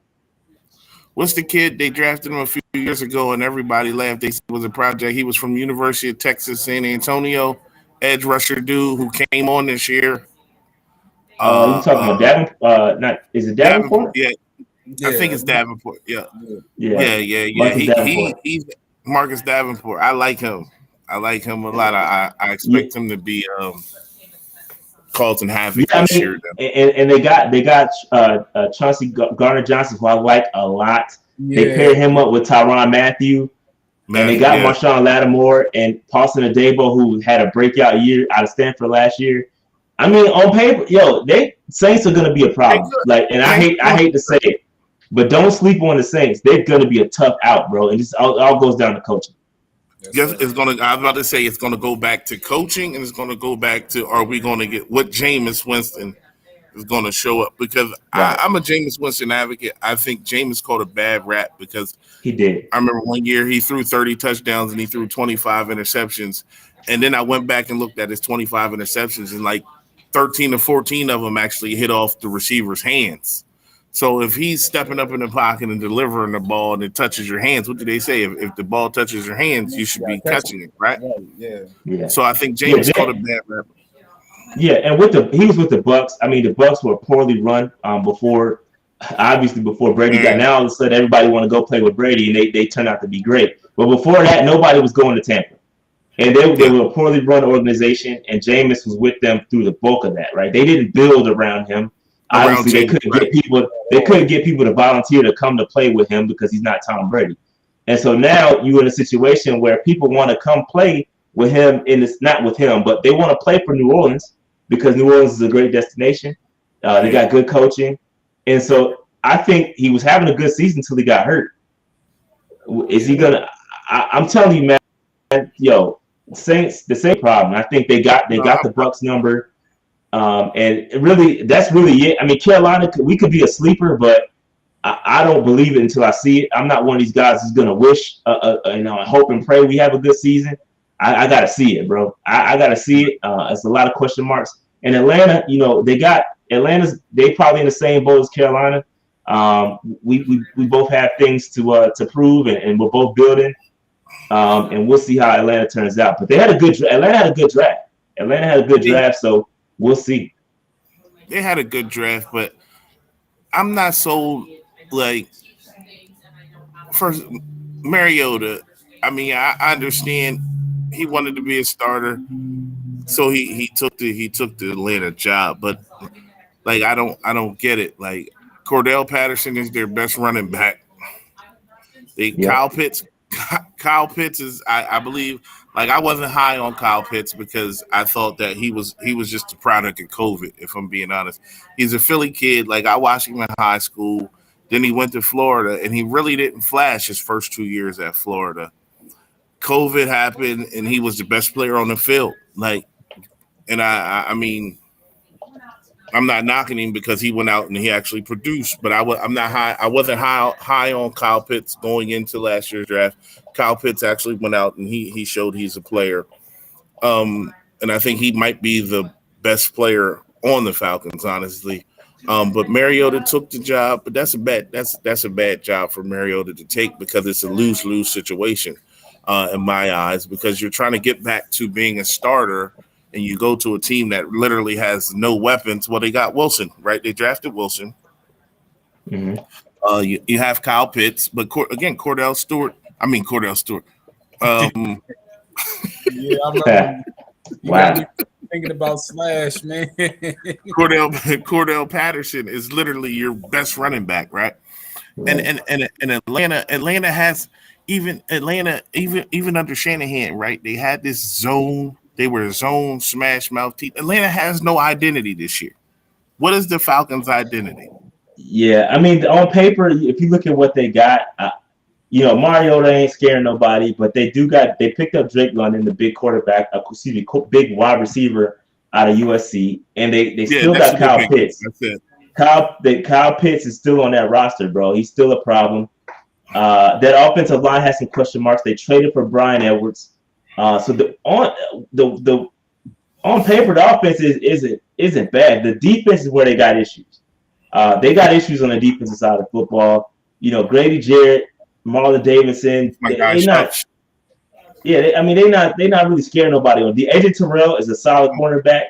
What's the kid they drafted him a few years ago and everybody laughed? They said it was a project. He was from University of Texas, San Antonio, edge rusher dude who came on this year. You talking about Davenport? Is it Davenport? Yeah. I think it's Davenport. Yeah. He's Marcus Davenport. I like him. I like him a lot. I expect him to be Carlton Havoc this year. And they got Chauncey Gardner-Johnson, who I like a lot. Yeah. They paired him up with Tyrann Mathieu. And they got Marshawn Lattimore and Paulson Adebo, who had a breakout year out of Stanford last year. I mean, on paper, Saints are going to be a problem. And I hate to say it, but don't sleep on the Saints. They're going to be a tough out, bro. And this all goes down to coaching. Yes, I was about to say it's going to go back to coaching, and it's going to go back to are we going to get what Jameis Winston is going to show up? Because I'm a Jameis Winston advocate. I think Jameis caught a bad rap because he did. I remember one year he threw 30 touchdowns and he threw 25 interceptions, and then I went back and looked at his 25 interceptions, and like 13 or 14 of them actually hit off the receiver's hands. So if he's stepping up in the pocket and delivering the ball and it touches your hands, what do they say? If the ball touches your hands, you should be catching it, right? Yeah. So I think James caught a bad rap. Yeah, and he was with the Bucks. I mean, the Bucks were poorly run before Brady got. Now all of a sudden, everybody want to go play with Brady, and they turned out to be great. But before that, nobody was going to Tampa, and they were a poorly run organization, and Jameis was with them through the bulk of that. Right? They didn't build around him. Obviously, they couldn't get people. They couldn't get people to volunteer to come to play with him because he's not Tom Brady. And so now you're in a situation where people want to come play with him. Not with him, but they want to play for New Orleans because New Orleans is a great destination. They got good coaching, and so I think he was having a good season until he got hurt. Is he gonna? I'm telling you, man. Saints the same problem. I think they got the Bucks number. And that's really it. I mean, Carolina, we could be a sleeper, but I don't believe it until I see it. I'm not one of these guys who's gonna wish, hope and pray we have a good season. I gotta see it, bro. I gotta see it. It's a lot of question marks. And Atlanta, they probably in the same boat as Carolina. We both have things to prove, and we're both building. And we'll see how Atlanta turns out. But Atlanta had a good draft. So. We'll see. They had a good draft, but I'm not sold. First, Mariota. I mean, I understand he wanted to be a starter, so he took the Atlanta job. But I don't get it. Like Cordell Patterson is their best running back. Kyle Pitts is, I believe. I wasn't high on Kyle Pitts because I thought that he was just a product of COVID, if I'm being honest. He's a Philly kid. I watched him in high school. Then he went to Florida, and he really didn't flash his first 2 years at Florida. COVID happened, and he was the best player on the field. I mean, I'm not knocking him because he went out and he actually produced, but I'm not high. I wasn't high on Kyle Pitts going into last year's draft. Kyle Pitts actually went out and he showed he's a player. And I think he might be the best player on the Falcons, honestly. But Mariota took the job, but that's a bad job for Mariota to take because it's a lose-lose situation in my eyes. Because you're trying to get back to being a starter, and you go to a team that literally has no weapons. Well, they got Wilson, right? They drafted Wilson. Mm-hmm. You have Kyle Pitts, but again, Cordell Stewart. Um, Yeah, I remember. You Wow. got me thinking about Slash, man. Cordell Patterson is literally your best running back, right? Right. And Atlanta has even under Shanahan, right? They had this zone. They were a zone smash mouth team. Atlanta has no identity this year. What is the Falcons' identity? Yeah, I mean, on paper, if you look at what they got, Mariota ain't scaring nobody, but they picked up Drake London, the big big wide receiver out of USC, and they still got Kyle Pitts. That's it. Kyle Pitts is still on that roster, bro. He's still a problem. That offensive line has some question marks. They traded for Brian Edwards. So on paper, the offense isn't bad. The defense is where they got issues. They got issues on the defensive side of football. Grady Jarrett, Marlon Davidson. They're not really scaring nobody. AJ Terrell is a solid cornerback.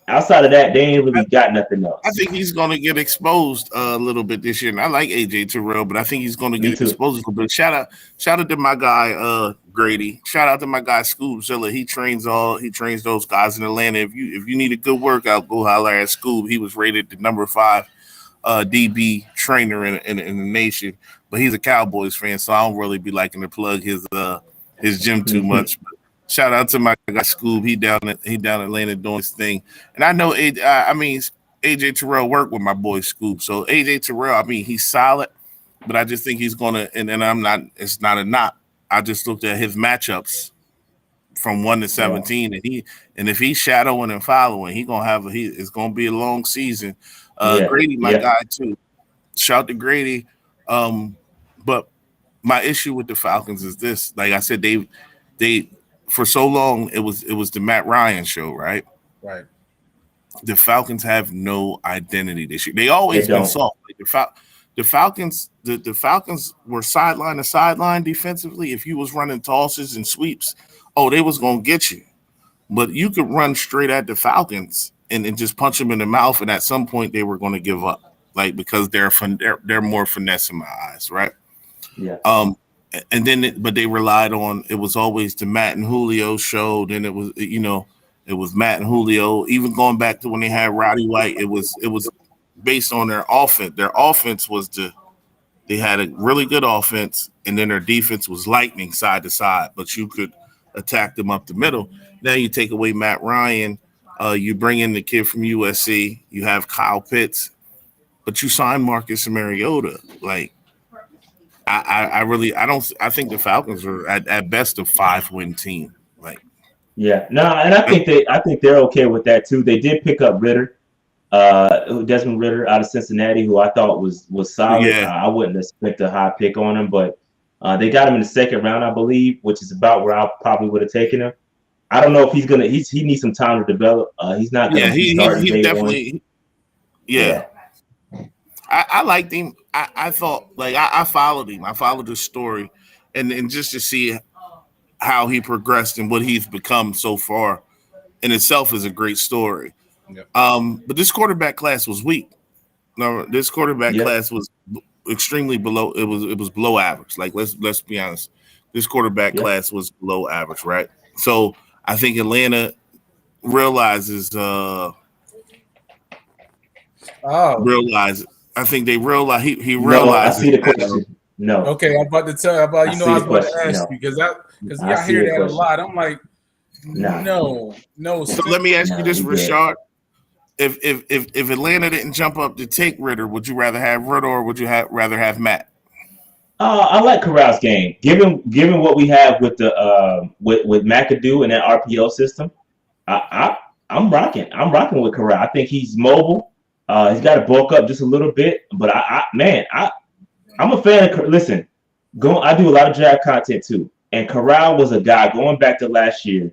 Outside of that, they ain't really got nothing else. I think he's going to get exposed a little bit this year. And I like AJ Terrell, but I think he's going to get exposed a little bit. Shout out to my guy Grady. Shout out to my guy Scoob Zilla. He trains those guys in Atlanta. If you need a good workout, go holler at Scoob. He was rated the number 5 DB trainer in the nation. But he's a Cowboys fan, so I don't really be liking to plug his gym too much. But shout out to my guy Scoob. He down in Atlanta doing his thing. And I know AJ Terrell worked with my boy Scoob. So AJ Terrell, he's solid, but I just think he's gonna and I'm not, it's not a knock. I just looked at his matchups from 1 to 17, and if he's shadowing and following, it's gonna be a long season. Grady, my guy too. Shout to Grady. But my issue with the Falcons is this. Like I said, they for so long it was the Matt Ryan show, right? Right. The Falcons have no identity this year. They always been soft. Like the Falcons were sideline to sideline defensively. If you was running tosses and sweeps, they was gonna get you. But you could run straight at the Falcons and just punch them in the mouth, and at some point they were going to give up, like because they're more finesse in my eyes, right? Yeah. And then but they relied on, it was always the Matt and Julio show. Then it was Matt and Julio. Even going back to when they had Roddy White, it was based on their offense. Their offense was they had a really good offense, and then their defense was lightning side to side, but you could attack them up the middle. Now you take away Matt Ryan, you bring in the kid from USC, you have Kyle Pitts, but you sign Marcus Mariota. Like, I think the Falcons are at best a 5-win team. Like, yeah, no, and I think they're okay with that too. They did pick up Desmond Ridder out of Cincinnati, who I thought was solid. Yeah. I wouldn't expect a high pick on him, but they got him in the second round, I believe, which is about where I probably would have taken him. I don't know if he needs some time to develop. He's not going to be starting day definitely one. Yeah. I liked him. I thought, like, I followed him. I followed his story, and just to see how he progressed and what he's become so far in itself is a great story. Yep. But this quarterback class was weak. No, this quarterback class was extremely below. It was below average. Like, let's be honest. This quarterback class was below average, right? So I think Atlanta realizes. I think they realize he realizes. No, I see the question. No. Okay, I'm about to tell you about. I was about to ask you because I hear that a lot. I'm like, no. So let me ask you this, Rashard. If Atlanta didn't jump up to take Ridder, would you rather have Ridder or would you rather have Matt? I like Corral's game. Given what we have with the with McAdoo and that RPO system, I'm rocking. I'm rocking with Corral. I think he's mobile. He's got to bulk up just a little bit, but I'm a fan of. Listen, I do a lot of draft content too, and Corral was a guy going back to last year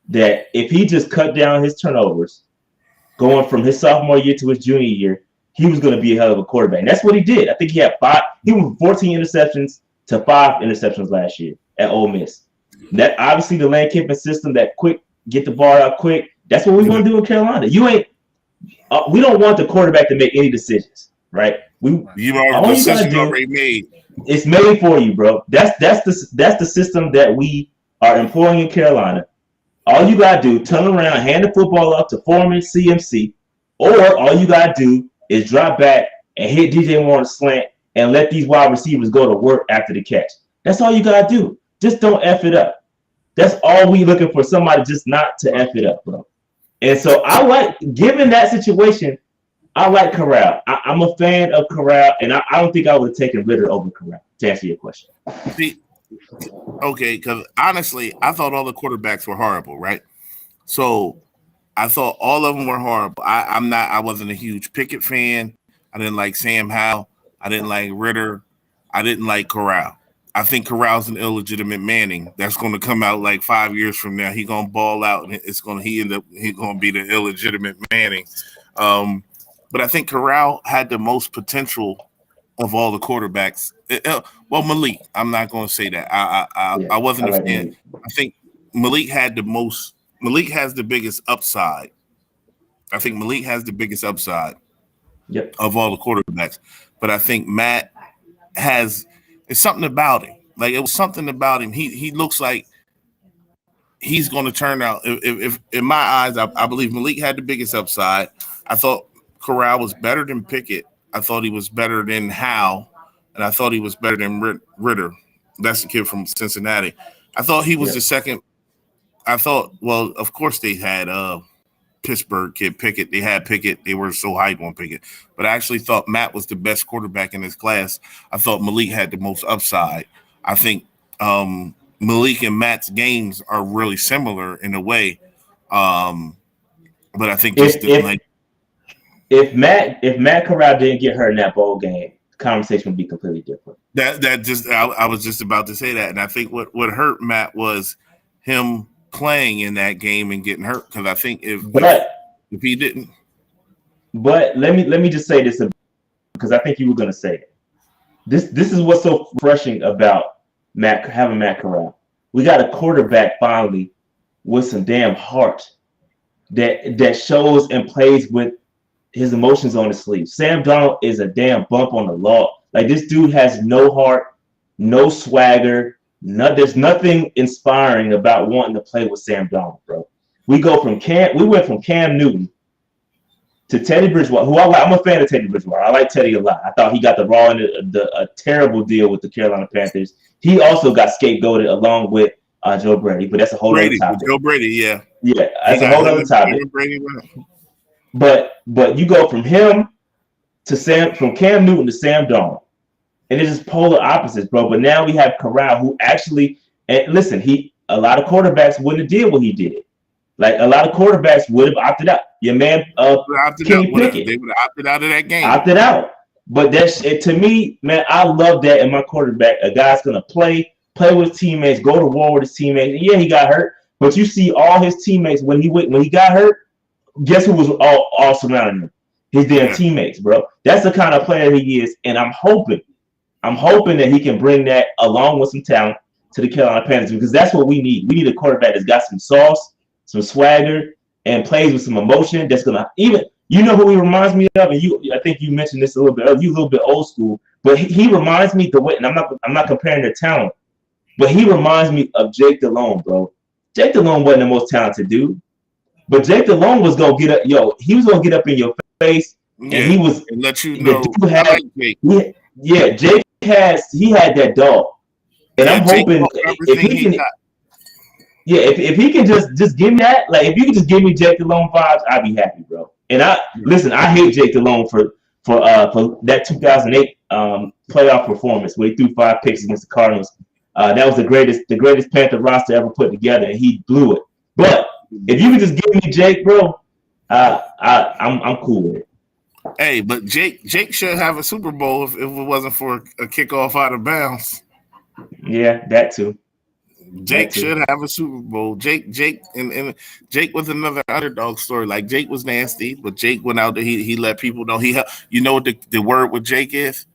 that if he just cut down his turnovers, going from his sophomore year to his junior year, he was going to be a hell of a quarterback. And that's what he did. I think he had 14 interceptions to 5 interceptions last year at Ole Miss. That obviously the Lane Kiffin system, that quick, get the ball out quick. That's what we want to do in Carolina. We don't want the quarterback to make any decisions, right? The decision already made. It's made for you, bro. That's the system that we are employing in Carolina. All you gotta do, turn around, hand the football up to Foreman, CMC, or all you gotta do is drop back and hit DJ Moore on a slant and let these wide receivers go to work after the catch. That's all you gotta do. Just don't F it up. That's all we looking for, somebody just not to F it up, bro. And so I like, given that situation, I like Corral. I'm a fan of Corral, and I don't think I would have taken Ritter over Corral, to answer your question. See, okay, because honestly, I thought all the quarterbacks were horrible, right? So I thought all of them were horrible. I wasn't a huge Pickett fan. I didn't like Sam Howell. I didn't like Ritter. I didn't like Corral. I think Corral's an illegitimate Manning. That's going to come out like 5 years from now. He's going to ball out, and he's going to be the illegitimate Manning. But I think Corral had the most potential of all the quarterbacks. Well, Malik, I'm not going to say that. I wasn't a fan. I think Malik had the most. Malik has the biggest upside. I think Malik has the biggest upside of all the quarterbacks. But I think Matt has. It's something about him. Like, it was something about him. He looks like he's going to turn out. If in my eyes, I believe Malik had the biggest upside. I thought Corral was better than Pickett. I thought he was better than Howell, and I thought he was better than Ritter. That's the kid from Cincinnati. I thought he was the second. I thought, well, of course they had Pittsburgh kid Pickett. They had Pickett. They were so hyped on Pickett. But I actually thought Matt was the best quarterback in his class. I thought Malik had the most upside. I think Malik and Matt's games are really similar in a way. But I think if Matt Corral didn't get hurt in that bowl game, the conversation would be completely different. I was just about to say that. And I think what hurt Matt was him playing in that game and getting hurt, because I think if he didn't. But let me just say this, because I think you were going to say it. This is what's so refreshing about having Matt Corral. We got a quarterback finally with some damn heart that shows and plays with his emotions on his sleeve. Sam Darnold is a damn bump on the log. Like, this dude has no heart, no swagger. There's nothing inspiring about wanting to play with Sam Darnold, bro. We went from Cam Newton to Teddy Bridgewater, I'm a fan of Teddy Bridgewater. I like Teddy a lot. I thought he got the raw and a terrible deal with the Carolina Panthers. He also got scapegoated along with Joe Brady, but that's a whole other topic. Joe Brady, yeah, that's a whole other topic. But you go from him to from Cam Newton to Sam Darnold. And it's just polar opposites, bro. But now we have Corral, who actually, and listen, a lot of quarterbacks wouldn't have did what he did. Like, a lot of quarterbacks would have opted out. Your man, Kenny Pickett, they would have opted out of that game. Opted out. But that's it to me, man. I love that in my quarterback. A guy's gonna play with his teammates, go to war with his teammates. And yeah, he got hurt, but you see all his teammates when he got hurt. Guess who was all surrounding him? His damn teammates, bro. That's the kind of player he is, and I'm hoping that he can bring that along with some talent to the Carolina Panthers, because that's what we need. We need a quarterback that's got some sauce, some swagger, and plays with some emotion. That's gonna who he reminds me of, and I think you mentioned this a little bit. You a little bit old school, but he reminds me the way. And I'm not comparing their talent, but he reminds me of Jake Delhomme, bro. Jake Delhomme wasn't the most talented dude, but Jake Delhomme was gonna get up. He was gonna get up in your face, and he was and let you know. Jake had that dog, and I'm hoping if he can. If he can just give me that, like, if you can just give me Jake Delhomme vibes, I'd be happy, bro. And I hate Jake Delhomme for that 2008 playoff performance where he threw 5 picks against the Cardinals. That was the greatest Panther roster ever put together, and he blew it. But if you can just give me Jake, bro, I'm cool with it. Hey, but Jake should have a Super Bowl if it wasn't for a kickoff out of bounds. Yeah, that too. Jake should have a Super Bowl. Jake, and Jake was another underdog story. Like Jake was nasty, but Jake went out there. He let people know you know what the word with Jake is?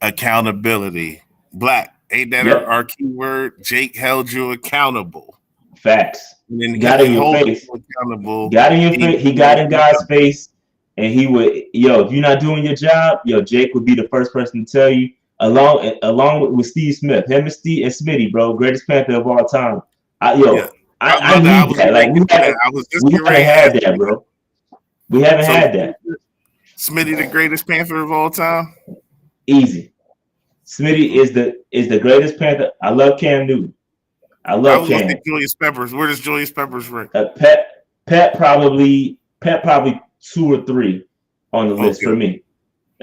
Accountability. Black. Ain't that our key word? Jake held you accountable. Facts. And then got in your face. Accountable. Got in your face. He got in God's face, and he would, if you're not doing your job, Jake would be the first person to tell you. Along with Steve Smith, him and Steve and Smitty, bro, greatest Panther of all time. I need that. Like we haven't had that, bro. We haven't had that. Smitty, the greatest Panther of all time. Easy. Smitty is the greatest Panther. I love Cam Newton. I love Cam. Julius Peppers. Where does Julius Peppers rank? Pat probably 2 or 3 on the list for me.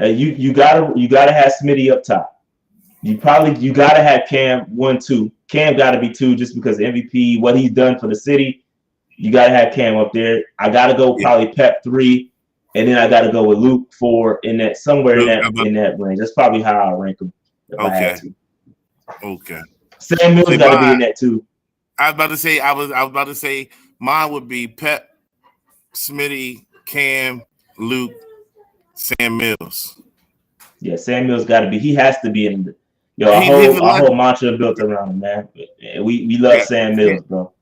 You gotta have Smitty up top. You gotta have Cam 1, 2. Cam gotta be 2 just because MVP, what he's done for the city. You gotta have Cam up there. I gotta go probably Pep 3, and then I gotta go with Luke 4 in that range. That's probably how I rank him. Okay. Sam Mills gotta be in that too. I was about to say mine would be Pep, Smitty, Cam, Luke, Sam Mills. Yeah, Sam Mills got to be. He has to be in. Our whole mantra built around him, man. We love Sam Mills, bro.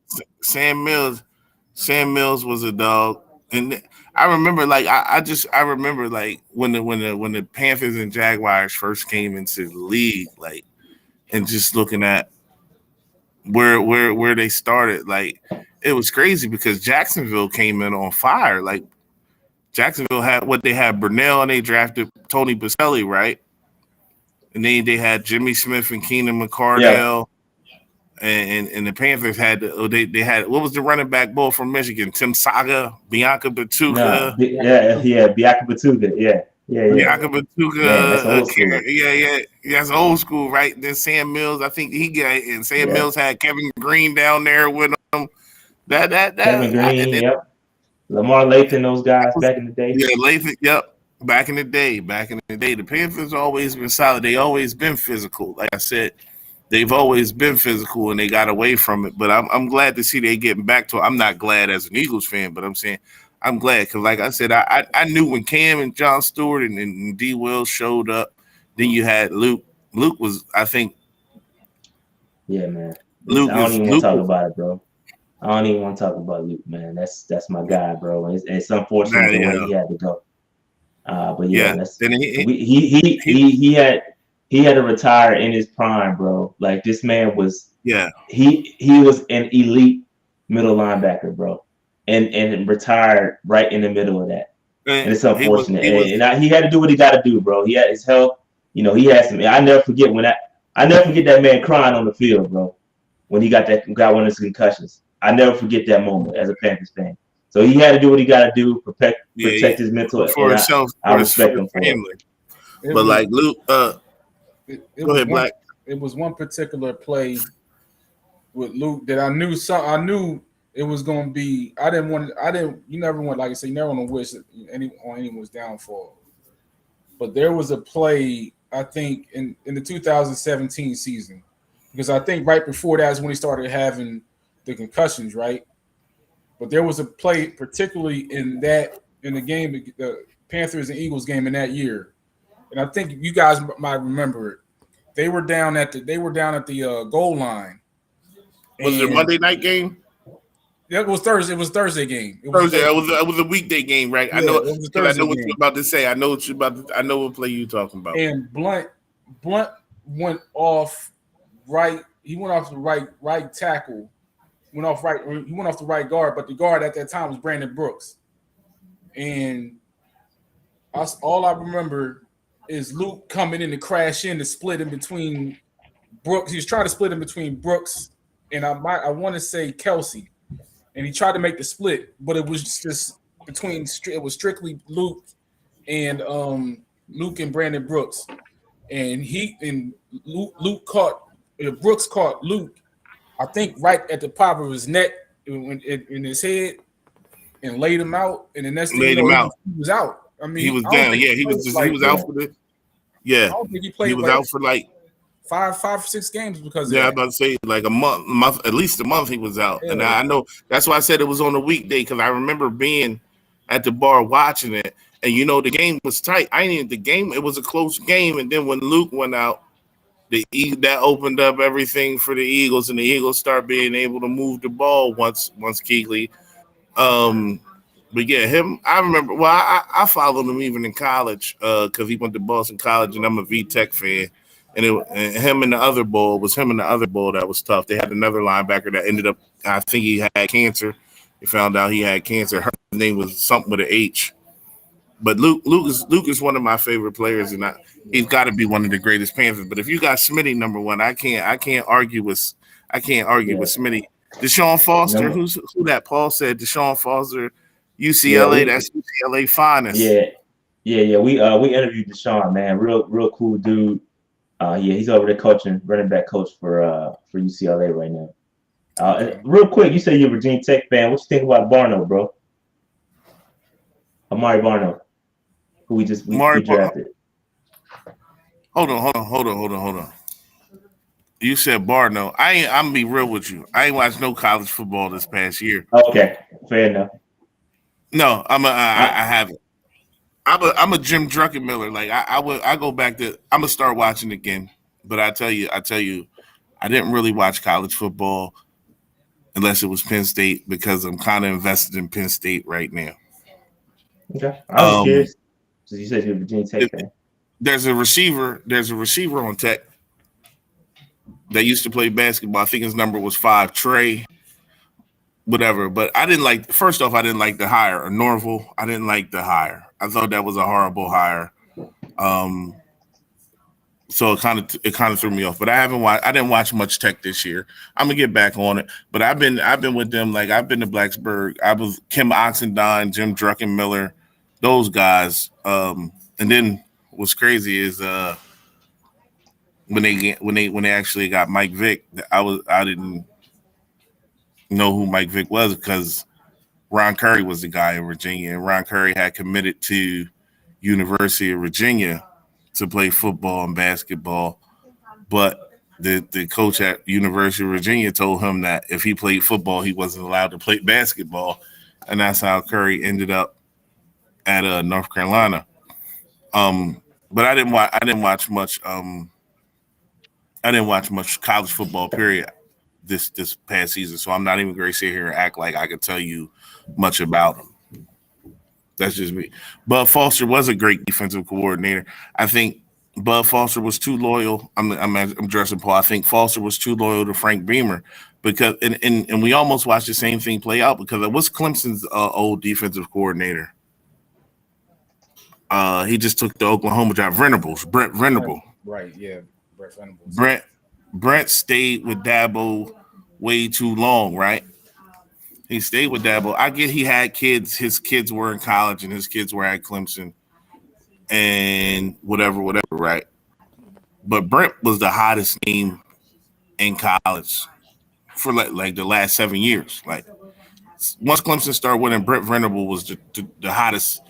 Sam Mills was a dog, and I remember I remember when the Panthers and Jaguars first came into the league, and just looking at where they started, it was crazy because Jacksonville came in on fire, Jacksonville had Burnell, and they drafted Tony Baselli, right? And then they had Jimmy Smith and Keenan McCardell, and the Panthers had they had what was the running back bull from Michigan? Tim Saga, Bianca Batuka. Bianca Batuka, Bianca Batuka. Man, that's old school. That's old school, right? Then Sam Mills, I think Mills had Kevin Green down there with him. Kevin Green, Lamar Lathan, those guys back in the day. Yeah, Lathan, back in the day. The Panthers always been solid. They always been physical. Like I said, they've always been physical, and they got away from it. But I'm glad to see they getting back to it. I'm not glad as an Eagles fan, but I'm saying I'm glad because, like I said, I knew when Cam and John Stewart and D. Will showed up. Then you had Luke. Luke was, I think. Yeah, man. I don't even want to talk about it, bro. I don't even want to talk about Luke, man. That's my guy, bro. It's unfortunate the way he had to go. But he had to retire in his prime, bro. Like this man was. Yeah. He was an elite middle linebacker, bro, and retired right in the middle of that. And it's unfortunate. He had to do what he got to do, bro. He had his health. He had some. I never forget that man crying on the field, bro, when he got one of his concussions. I never forget that moment as a Panthers fan. So he had to do what he got to do, protect his mental for himself. I respect him for family. But Luke, go ahead, Black. It was one particular play with Luke that I knew it was going to be. You never want, like I said, you never want to wish anyone's downfall. But there was a play, I think, in the 2017 season, because I think right before that is when he started having the concussions, right? But there was a play, particularly in the game, the Panthers and Eagles game in that year, and I think you guys might remember it. They were down at the goal line. Was it a Monday night game? It was Thursday. It was Thursday game. It was a weekday game, right? Yeah, I know what you're about to say. I know what play you're talking about. And Blunt went off right. He went off the right tackle. He went off the right guard, but the guard at that time was Brandon Brooks. And all I remember is Luke coming in to crash in to split in between Brooks. He was trying to split in between Brooks and I want to say Kelsey. And he tried to make the split, but it was just it was strictly Luke and Brandon Brooks. And Brooks caught Luke, I think, right at the top of his neck in his head and laid him out. And the next thing he was out. I mean, he was down. Yeah, he was out for the. Yeah, I don't think he played. He was out for 5 or 6 games because of Yeah, I was that. about to say like a month, at least a month he was out. Yeah. And I know that's why I said it was on a weekday because I remember being at the bar watching it. And the game was tight. I needed the game. It was a close game. And then when Luke went out, that opened up everything for the Eagles, and the Eagles start being able to move the ball once Kuechly. But yeah, him. I remember. Well, I followed him even in college because he went to Boston College, and I'm a VTech fan. And him and the other bull that was tough. They had another linebacker that ended up. I think he had cancer. They found out he had cancer. Her name was something with an H. But Luke is one of my favorite players, and he's got to be one of the greatest Panthers. But if you got Smitty number one, I can't argue with Smitty. Deshaun Foster, who that Paul said Deshaun Foster, UCLA, that's UCLA finest. Yeah. We interviewed Deshaun, man, real cool dude. He's over there coaching, running back coach for UCLA right now. Real quick, you say you're a Virginia Tech fan. What you think about Barno, bro? Amari Barno, who we drafted. Hold on. You said Barno. I'm gonna be real with you. I ain't watched no college football this past year. Okay, fair enough. No, I haven't. I'm a Jim Druckenmiller. Like I go back to. I'm gonna start watching again. But I tell you, I didn't really watch college football unless it was Penn State because I'm kind of invested in Penn State right now. Okay, I was curious. So you said you're a Virginia Tech fan. There's a receiver on Tech that used to play basketball. I think his number was 5, Trey, whatever. But I didn't like. First off, I didn't like the hire. Or Norville, I didn't like the hire. I thought that was a horrible hire. So it kind of threw me off. But I didn't watch much Tech this year. I'm gonna get back on it. But I've been with them. Like I've been to Blacksburg. I was Kim Oxendine, Jim Druckenmiller, those guys. And then what's crazy is when they actually got Mike Vick, I didn't know who Mike Vick was because Ron Curry was the guy in Virginia, and Ron Curry had committed to University of Virginia to play football and basketball, but the coach at University of Virginia told him that if he played football, he wasn't allowed to play basketball, and that's how Curry ended up at North Carolina. But I didn't watch much. I didn't watch much college football. Period. This past season, so I'm not even going to sit here and act like I could tell you much about him. That's just me. Bud Foster was a great defensive coordinator. I think Bud Foster was too loyal. I'm addressing Paul. I think Foster was too loyal to Frank Beamer because and we almost watched the same thing play out because it was Clemson's old defensive coordinator. He just took the Oklahoma job. Brent Venables. Right. Yeah. Brent Venables. Brent stayed with Dabo way too long, right? He stayed with Dabo. I get he had kids. His kids were in college and his kids were at Clemson and whatever, right? But Brent was the hottest name in college for like the last 7 years. Like once Clemson started winning, Brent Venables was the hottest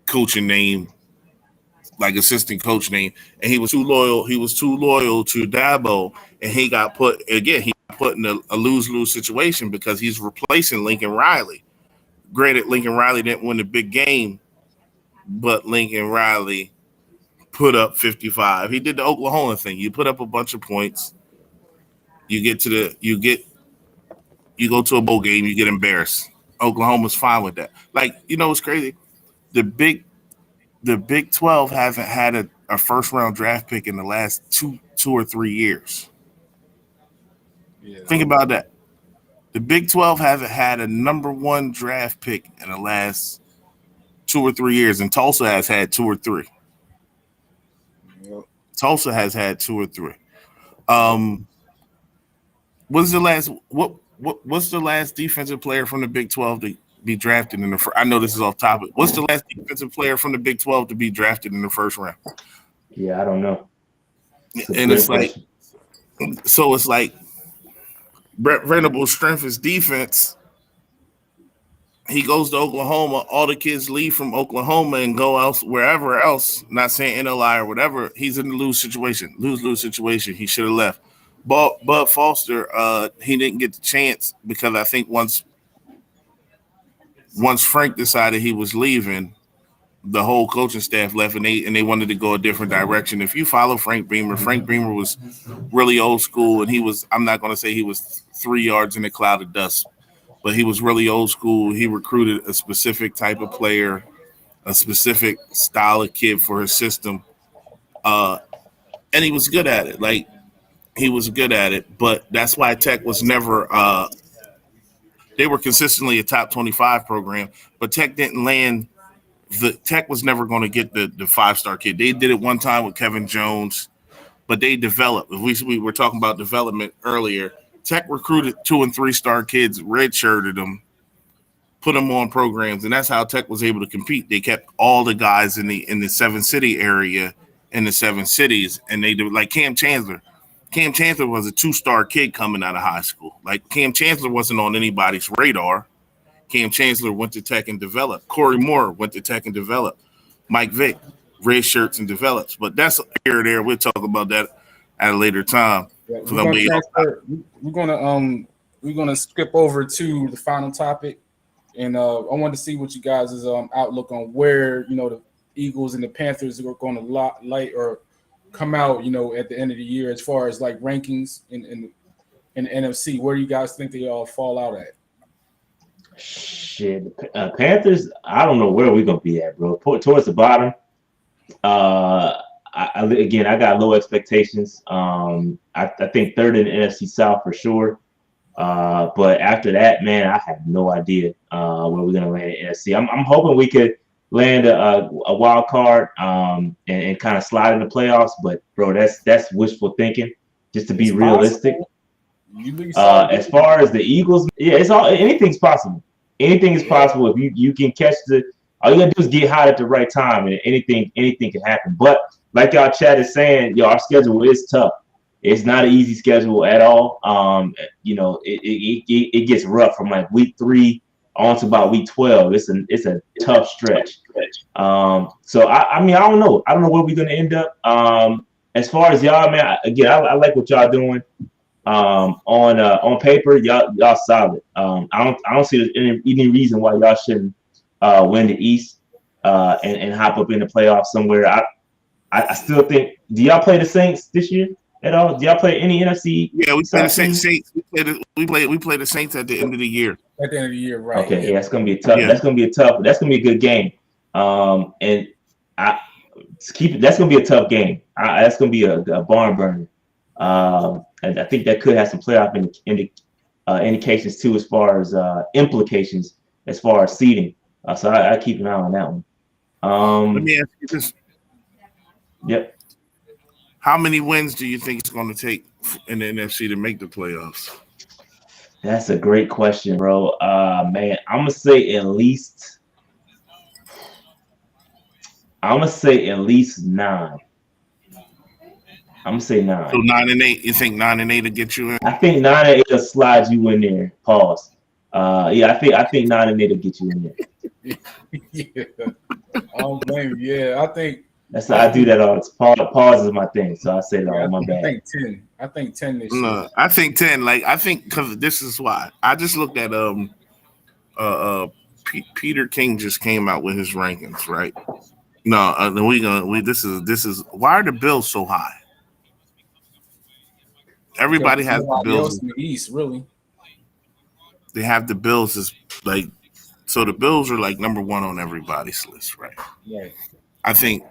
coaching name, like assistant coach name, and he was too loyal. He was too loyal to Dabo, and he got put in a lose-lose situation because he's replacing Lincoln Riley. Granted, Lincoln Riley didn't win the big game, but Lincoln Riley put up 55. He did the Oklahoma thing. You put up a bunch of points. You go to a bowl game, you get embarrassed. Oklahoma's fine with that. Like, it's crazy. The Big 12 hasn't had a first round draft pick in the last two or 3 years. Yeah. Think about that. The Big 12 hasn't had a number 1 draft pick in the last 2 or 3 years, and Tulsa has had 2 or 3. Yep. Tulsa has had 2 or 3. What's the last defensive player from the Big 12 to be drafted in the first? I know this is off topic. What's the last defensive player from the Big 12 to be drafted in the first round? Yeah, I don't know. And it's like, so it's like Brent Venables' strength is defense, he goes to Oklahoma. All the kids leave from Oklahoma and go else wherever else. Not saying NLI or whatever. He's in the lose situation. Lose situation. He should have left. But Bud Foster, he didn't get the chance because I think once Frank decided he was leaving, the whole coaching staff left, and they wanted to go a different direction. If you follow Frank Beamer was really old school, and he was. I'm not going to say he was 3 yards in a cloud of dust, but he was really old school. He recruited a specific type of player, a specific style of kid for his system, and he was good at it. Like he was good at it, but that's why Tech was never. They were consistently a top 25 program, but Tech didn't land. The Tech was never going to get the 5-star kid. They did it one time with Kevin Jones, but they developed. We were talking about development earlier. Tech recruited 2 and 3-star kids, redshirted them, put them on programs, and that's how Tech was able to compete. They kept all the guys in the 7-city area in the 7 cities, and they did like Cam Chancellor. Cam Chancellor was a 2-star kid coming out of high school. Like Cam Chancellor wasn't on anybody's radar. Cam Chancellor went to Tech and developed. Corey Moore went to Tech and developed. Mike Vick, red shirts and develops. But that's here or there. We'll talk about that at a later time. Yeah, we're gonna skip over to the final topic, and I wanted to see what you guys' outlook on where the Eagles and the Panthers are going to light or come out at the end of the year as far as like rankings in the NFC. Where do you guys think they all fall out at? Shit, Panthers. I don't know where we're gonna be at, bro. Towards the bottom. I got low expectations. I think third in the NFC South for sure. But after that, man, I have no idea where we're gonna land in NFC. I'm hoping we could land a wild card and kind of slide in the playoffs. But bro, that's wishful thinking. Just to be realistic. As far as the Eagles, yeah, anything's possible. Anything is possible if you can catch all you gotta do is get hot at the right time, and anything can happen. But like y'all chat is saying, our schedule is tough. It's not an easy schedule at all. It gets rough from like week 3 on to about week 12. It's a tough stretch. So I don't know. I don't know where we're gonna end up. As far as y'all, man, I like what y'all doing. On paper, y'all solid. I don't see any reason why y'all shouldn't win the East and hop up in the playoffs somewhere. I still think. Do y'all play the Saints this year at all? Do y'all play any NFC? Yeah, we play the Saints. We play the Saints at the end of the year. At the end of the year, right? Okay, yeah, that's gonna be a tough. Yeah. That's gonna be a good game. And that's gonna be a tough game. That's gonna be a barn burner. And I think that could have some playoff indications too, as far as implications, as far as seeding. So I keep an eye on that one. Let me ask you this. Yep. How many wins do you think it's going to take in the NFC to make the playoffs? That's a great question, bro. Man, I'm gonna say at least 9. I'm gonna say 9. So 9 and 8. You think 9 and 8 will get you in? I think 9 and 8 will slide you in there. Pause. I think 9 and 8 will get you in there. Yeah. I don't blame you. Yeah, I think I do that all the time. Pause is my thing, so I say that all my bad. I think 10 this year. No, I think 10. I think because this is why I just looked at Peter King just came out with his rankings, right? No, this is why are the Bills so high? Everybody has the Bills in the East, really. They have the Bills as like, so the Bills are like number 1 on everybody's list, right? Right. I think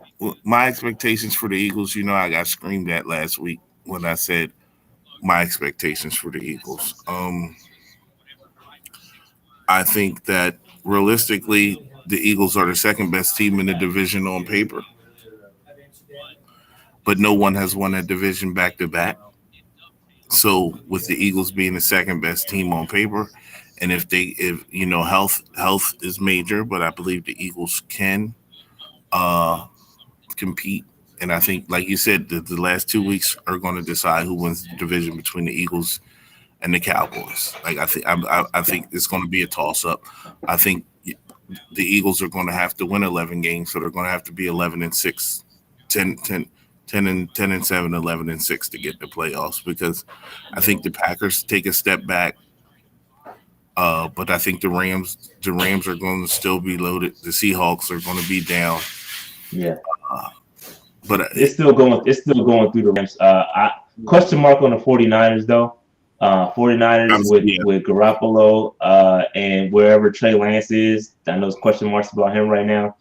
my expectations for the Eagles, I got screamed at last week when I said my expectations for the Eagles. I think that realistically, the Eagles are the second best team in the division on paper, but no one has won that division back to back. So with the Eagles being the second best team on paper, and if health is major, but I believe the Eagles can compete. And I think, like you said, the last 2 weeks are going to decide who wins the division between the Eagles and the Cowboys. Like I think it's going to be a toss up. I think the Eagles are going to have to win 11 games, so they're going to have to be 11-6, 10-7, 11-6 to get the playoffs because I think the Packers take a step back. But I think the Rams are going to still be loaded. The Seahawks are going to be down. Yeah. But it's still going through the Rams. Question mark on the 49ers though. 49ers with Garoppolo and wherever Trey Lance is. I know there's question marks about him right now.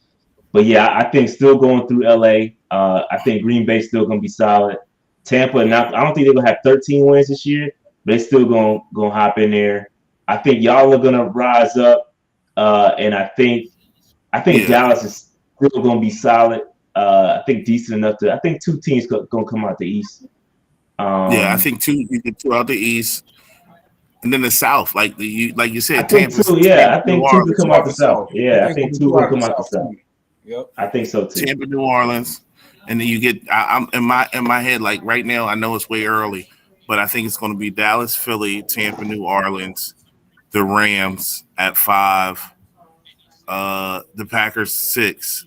But yeah, I think still going through LA. I think Green Bay's still gonna be solid. Tampa, not I don't think they're gonna have 13 wins this year, but they're still gonna hop in there. I think y'all are gonna rise up. And I think Dallas is still gonna be solid. I think decent enough to. I think two teams gonna come out the East. I think you get two out the East, and then the South, like you said, I think Tampa. two. Yeah, I think two could come out the South. Yeah, I think two will come out the South. Yep, I think so too. Tampa, New Orleans, and then you get. I'm in my head like right now. I know it's way early, but I think it's going to be Dallas, Philly, Tampa, New Orleans, the Rams at 5, the Packers 6.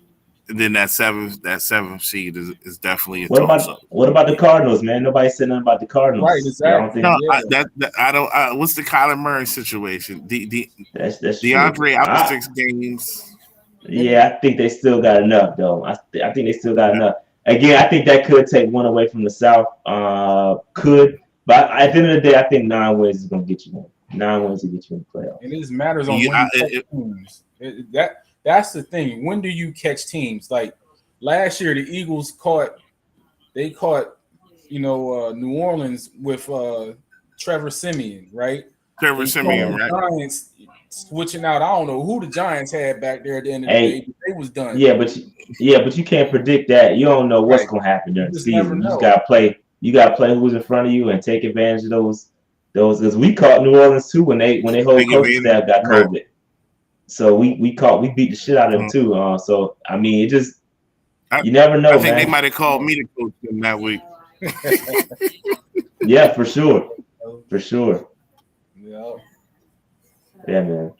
And then that seventh seed is definitely a toss-up. What about the Cardinals, man? Nobody said nothing about the Cardinals. Right, exactly. I don't. What's the Kyler Murray situation? That's DeAndre out 6 games. Yeah, I think they still got enough, though. I think they still got enough. Again, I think that could take one away from the South. But at the end of the day, I think 9 wins is going to get you in. 9 wins to get you in the playoffs. And it matters on when you teams. That's the thing. When do you catch teams? Like last year, the Eagles caught New Orleans with Trevor Siemian, right? Trevor Siemian, right? Giants switching out. I don't know who the Giants had back there at the end of the day, but they was done. Yeah, but you can't predict that. You don't know what's gonna happen during the season. You just gotta play. You gotta play who's in front of you and take advantage of those. Because we caught New Orleans too when they whole coaching staff got COVID. Right. So we beat the shit out of them too. So I mean, it just you never know. I think man. They might have called me to coach them that week. Yeah, for sure. Yeah, man.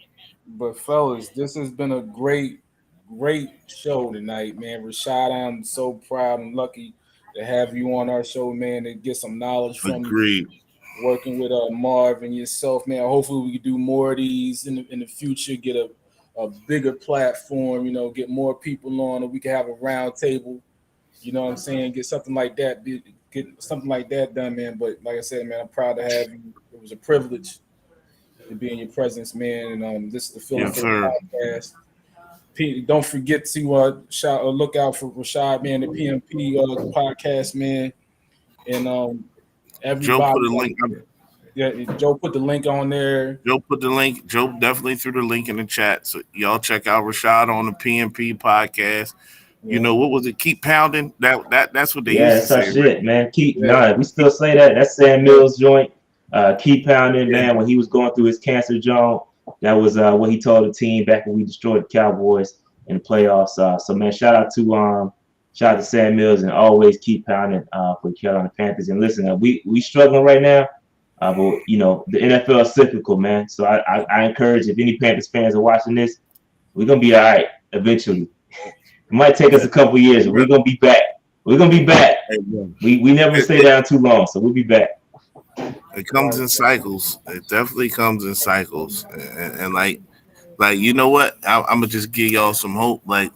But fellas, this has been a great show tonight, man. Rashad, I'm so proud and lucky to have you on our show, man, to get some knowledge from you. Working with Marv and yourself, man. Hopefully we can do more of these in the future, get a bigger platform, get more people on, or we can have a round table, you know what I'm saying? Get something like that done, man. But like I said, man, I'm proud to have you. It was a privilege to be in your presence, man. And this is the Feeling Fit podcast. Don't forget to look out for Rashad, man, the PMP podcast, man. And everybody, Joe put a link. Joe put the link on there. Joe definitely threw the link in the chat. So y'all check out Rashad on the PMP podcast. Yeah. You know what was it? Keep pounding. That's what they used to say. Yeah, that's our shit, man. We still say that. That's Sam Mills' joint. Keep pounding, man. When he was going through his cancer joint, that was what he told the team back when we destroyed the Cowboys in the playoffs. So man, shout out to Sam Mills, and always keep pounding for the Carolina Panthers. And listen, we struggling right now, but the NFL is cyclical, man. So I encourage, if any Panthers fans are watching this, we're gonna be all right eventually. It might take us a couple years, but we're gonna be back. We never stay down too long, so we'll be back. It comes in cycles. It definitely comes in cycles, and like you know what? I'm gonna just give y'all some hope. Like,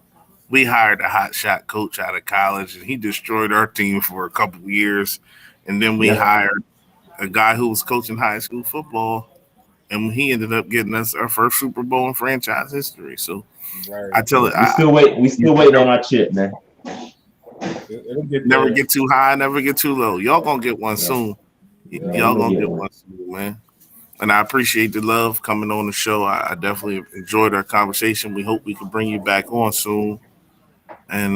we hired a hot shot coach out of college, and he destroyed our team for a couple of years. And then we hired a guy who was coaching high school football, and he ended up getting us our first Super Bowl in franchise history. So I tell it, we still waiting on our chip, man. Never get too high, never get too low. Y'all gonna get one soon. Y'all gonna get one soon, man. And I appreciate the love coming on the show. I definitely enjoyed our conversation. We hope we can bring you back on soon. And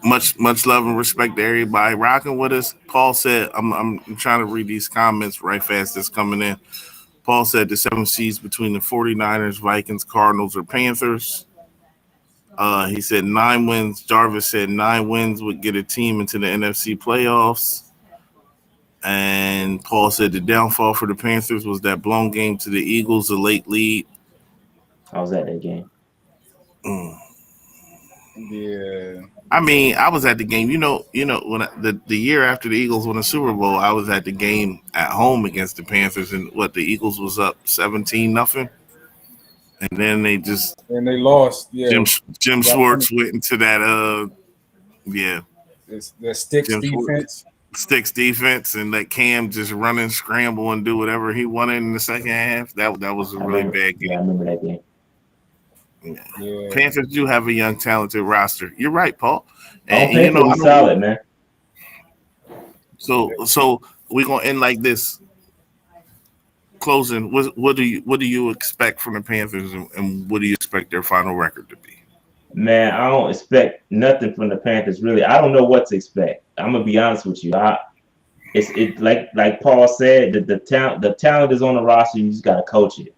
much love and respect to everybody rocking with us. Paul said, I'm trying to read these comments right fast that's coming in. Paul said the 7 seeds between the 49ers, Vikings, Cardinals, or Panthers. He said 9 wins. Jarvis said 9 wins would get a team into the NFC playoffs. And Paul said the downfall for the Panthers was that blown game to the Eagles, a late lead. I was at that game. Yeah. I mean, I was at the game. When the year after the Eagles won the Super Bowl, I was at the game at home against the Panthers, and the Eagles was up 17-0, and then they just And they lost. Yeah. Jim Schwartz went into that It's the sticks Jim defense. Sticks defense, and let Cam just run and scramble and do whatever he wanted in the second half. That was a really bad game. Yeah, I remember that game. Yeah. Panthers do have a young, talented roster. You're right, Paul. And Panthers solid, man. So we're gonna end like this. Closing. What do you expect from the Panthers, and what do you expect their final record to be? Man, I don't expect nothing from the Panthers. Really, I don't know what to expect. I'm gonna be honest with you. It's like Paul said, the talent is on the roster. You just gotta coach it.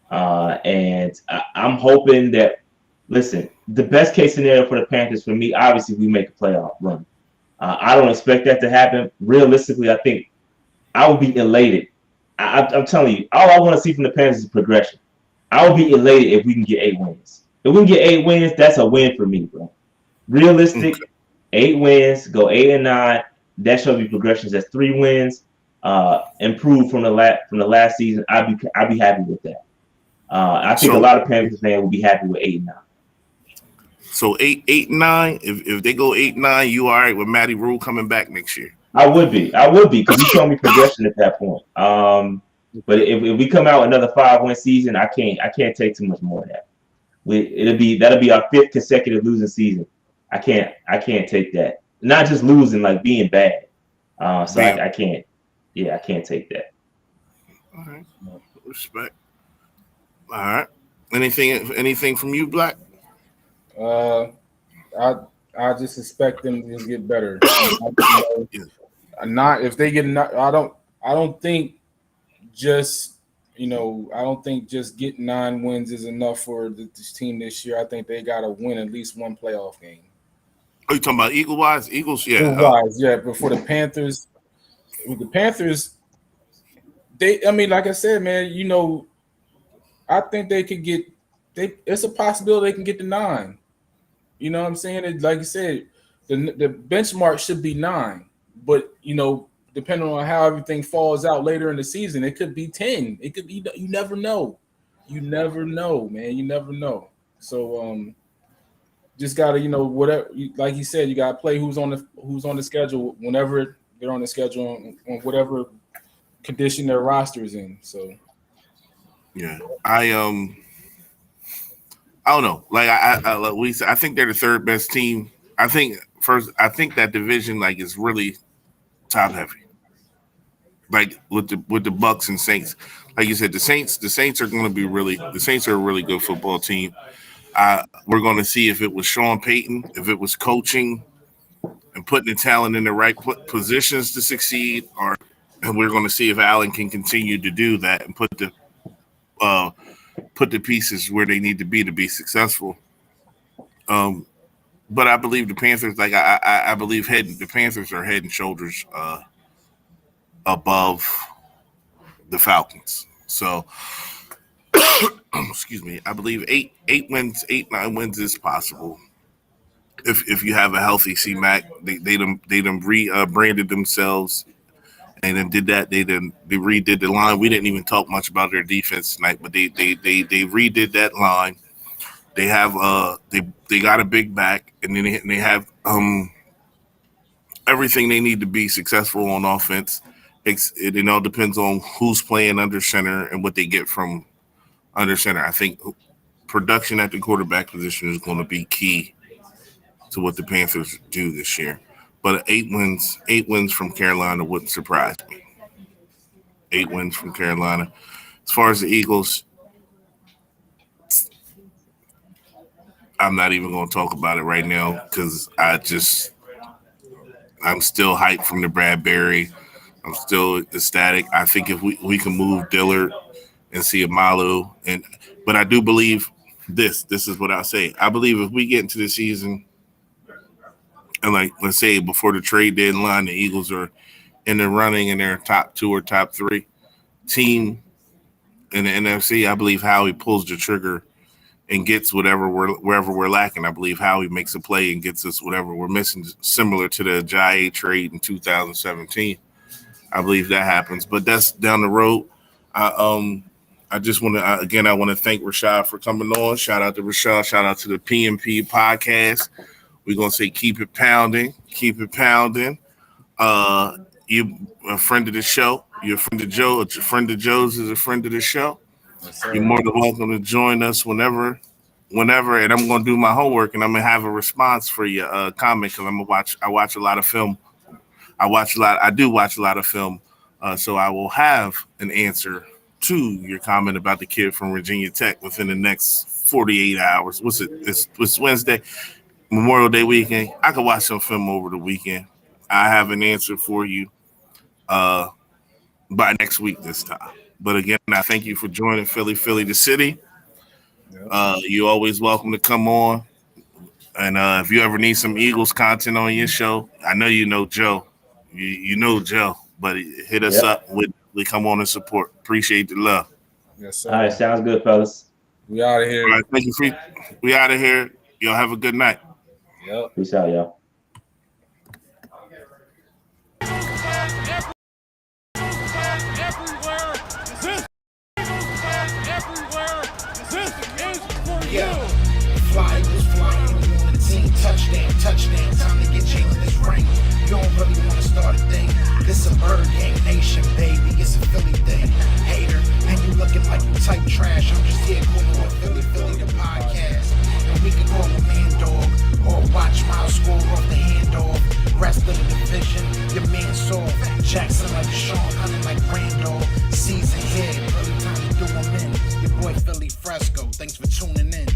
And I'm hoping that. Listen, the best case scenario for the Panthers, for me, obviously, we make a playoff run. I don't expect that to happen. Realistically, I think I would be elated. I'm telling you, all I want to see from the Panthers is progression. I would be elated if we can get 8 wins. If we can get 8 wins, that's a win for me, bro. Realistic, 8 wins, go 8-9. That shows me progressions. That's 3 wins, improved from the last season. I'd be happy with that. I think a lot of Panthers fans will be happy with 8-9. So 8-9. If they go 8-9, you all right with Matty Rule coming back next year? I would be because he showed me progression at that point. But if we come out another 5-win season, I can't take too much more of that. That'll be our 5th consecutive losing season. I can't take that. Not just losing, like being bad. I can't. Yeah, I can't take that. All right, respect. All right. Anything from you, Black? I just expect them to get better. Not if they get. I don't think just getting 9 wins is enough for this team this year. I think they got to win at least one playoff game. Are you talking about Eagle-wise? Eagles, yeah. Eagle-wise, yeah. But for the Panthers, like I said, man, I think they could get. It's a possibility they can get to 9. You know what I'm saying? Like you said, the benchmark should be 9, but depending on how everything falls out later in the season, it could be 10. It could be. You never know. You never know, man. You never know. So just gotta whatever. Like you said, you gotta play who's on the schedule whenever they're on the schedule on whatever condition their roster is in. So yeah, I don't know. Like I think they're the 3rd best team. I think that division is really top heavy. Like with the Bucks and Saints. Like you said, the Saints are going to be the Saints are a really good football team. We're going to see if it was Sean Payton, if it was coaching and putting the talent in the right positions to succeed, and we're going to see if Allen can continue to do that and put the pieces where they need to be successful. But I believe the Panthers, I believe the Panthers are head and shoulders above the Falcons. So, excuse me. I believe 8-9 wins is possible if you have a healthy C-Mac. They done rebranded themselves. And then did that. They redid the line. We didn't even talk much about their defense tonight, but they redid that line. They have they got a big back, and then they have everything they need to be successful on offense. It all depends on who's playing under center and what they get from under center. I think production at the quarterback position is going to be key to what the Panthers do this year. But 8 wins from Carolina wouldn't surprise me. 8 wins from Carolina. As far as the Eagles, I'm not even going to talk about it right now because I'm still hyped from the Bradbury. I'm still ecstatic. I think if we can move Dillard and see Amalu, but I do believe this is what I'll say. I believe if we get into the season, and let's say before the trade deadline, the Eagles are in the running in their top 2 or top 3 team in the NFC. I believe Howie pulls the trigger and gets wherever we're lacking. I believe Howie makes a play and gets us whatever we're missing, similar to the Jai trade in 2017. I believe that happens, but that's down the road. I just want to I want to thank Rashad for coming on. Shout out to Rashad. Shout out to the PMP podcast. We're gonna say keep it pounding, keep it pounding. You a friend of the show. You're a friend of Joe. A friend of Joe's is a friend of the show. Yes, you're more than welcome to join us whenever. And I'm gonna do my homework and I'm gonna have a response for your comment because I watch a lot of film. I do watch a lot of film, so I will have an answer to your comment about the kid from Virginia Tech within the next 48 hours. What's it? It's Wednesday, Memorial Day weekend. I could watch some film over the weekend. I have an answer for you by next week this time. But again, I thank you for joining Philly the City. You're always welcome to come on. And if you ever need some Eagles content on your show, I know you know Joe. You know Joe, but hit us up. We come on and support. Appreciate the love. Yes, sir. All right, sounds good, fellas. We out of here. All right, thank you. We out of here. Y'all have a good night. Yep. Peace out, y'all. Flyers flying on the team. Touchdown. Time to get Jalen this ring. You don't really want to start a thing. This a bird gang nation, baby. It's a Philly thing. Hater, and you looking like you type trash. I'm just here calling on Philly the podcast. And we can call a man dog or watch Miles score off the handoff. Rest of the division, your man soft. Jackson like Sean, hunting like Randolph. Season here, early time to do them in. Your boy Philly Fresco. Thanks for tuning in.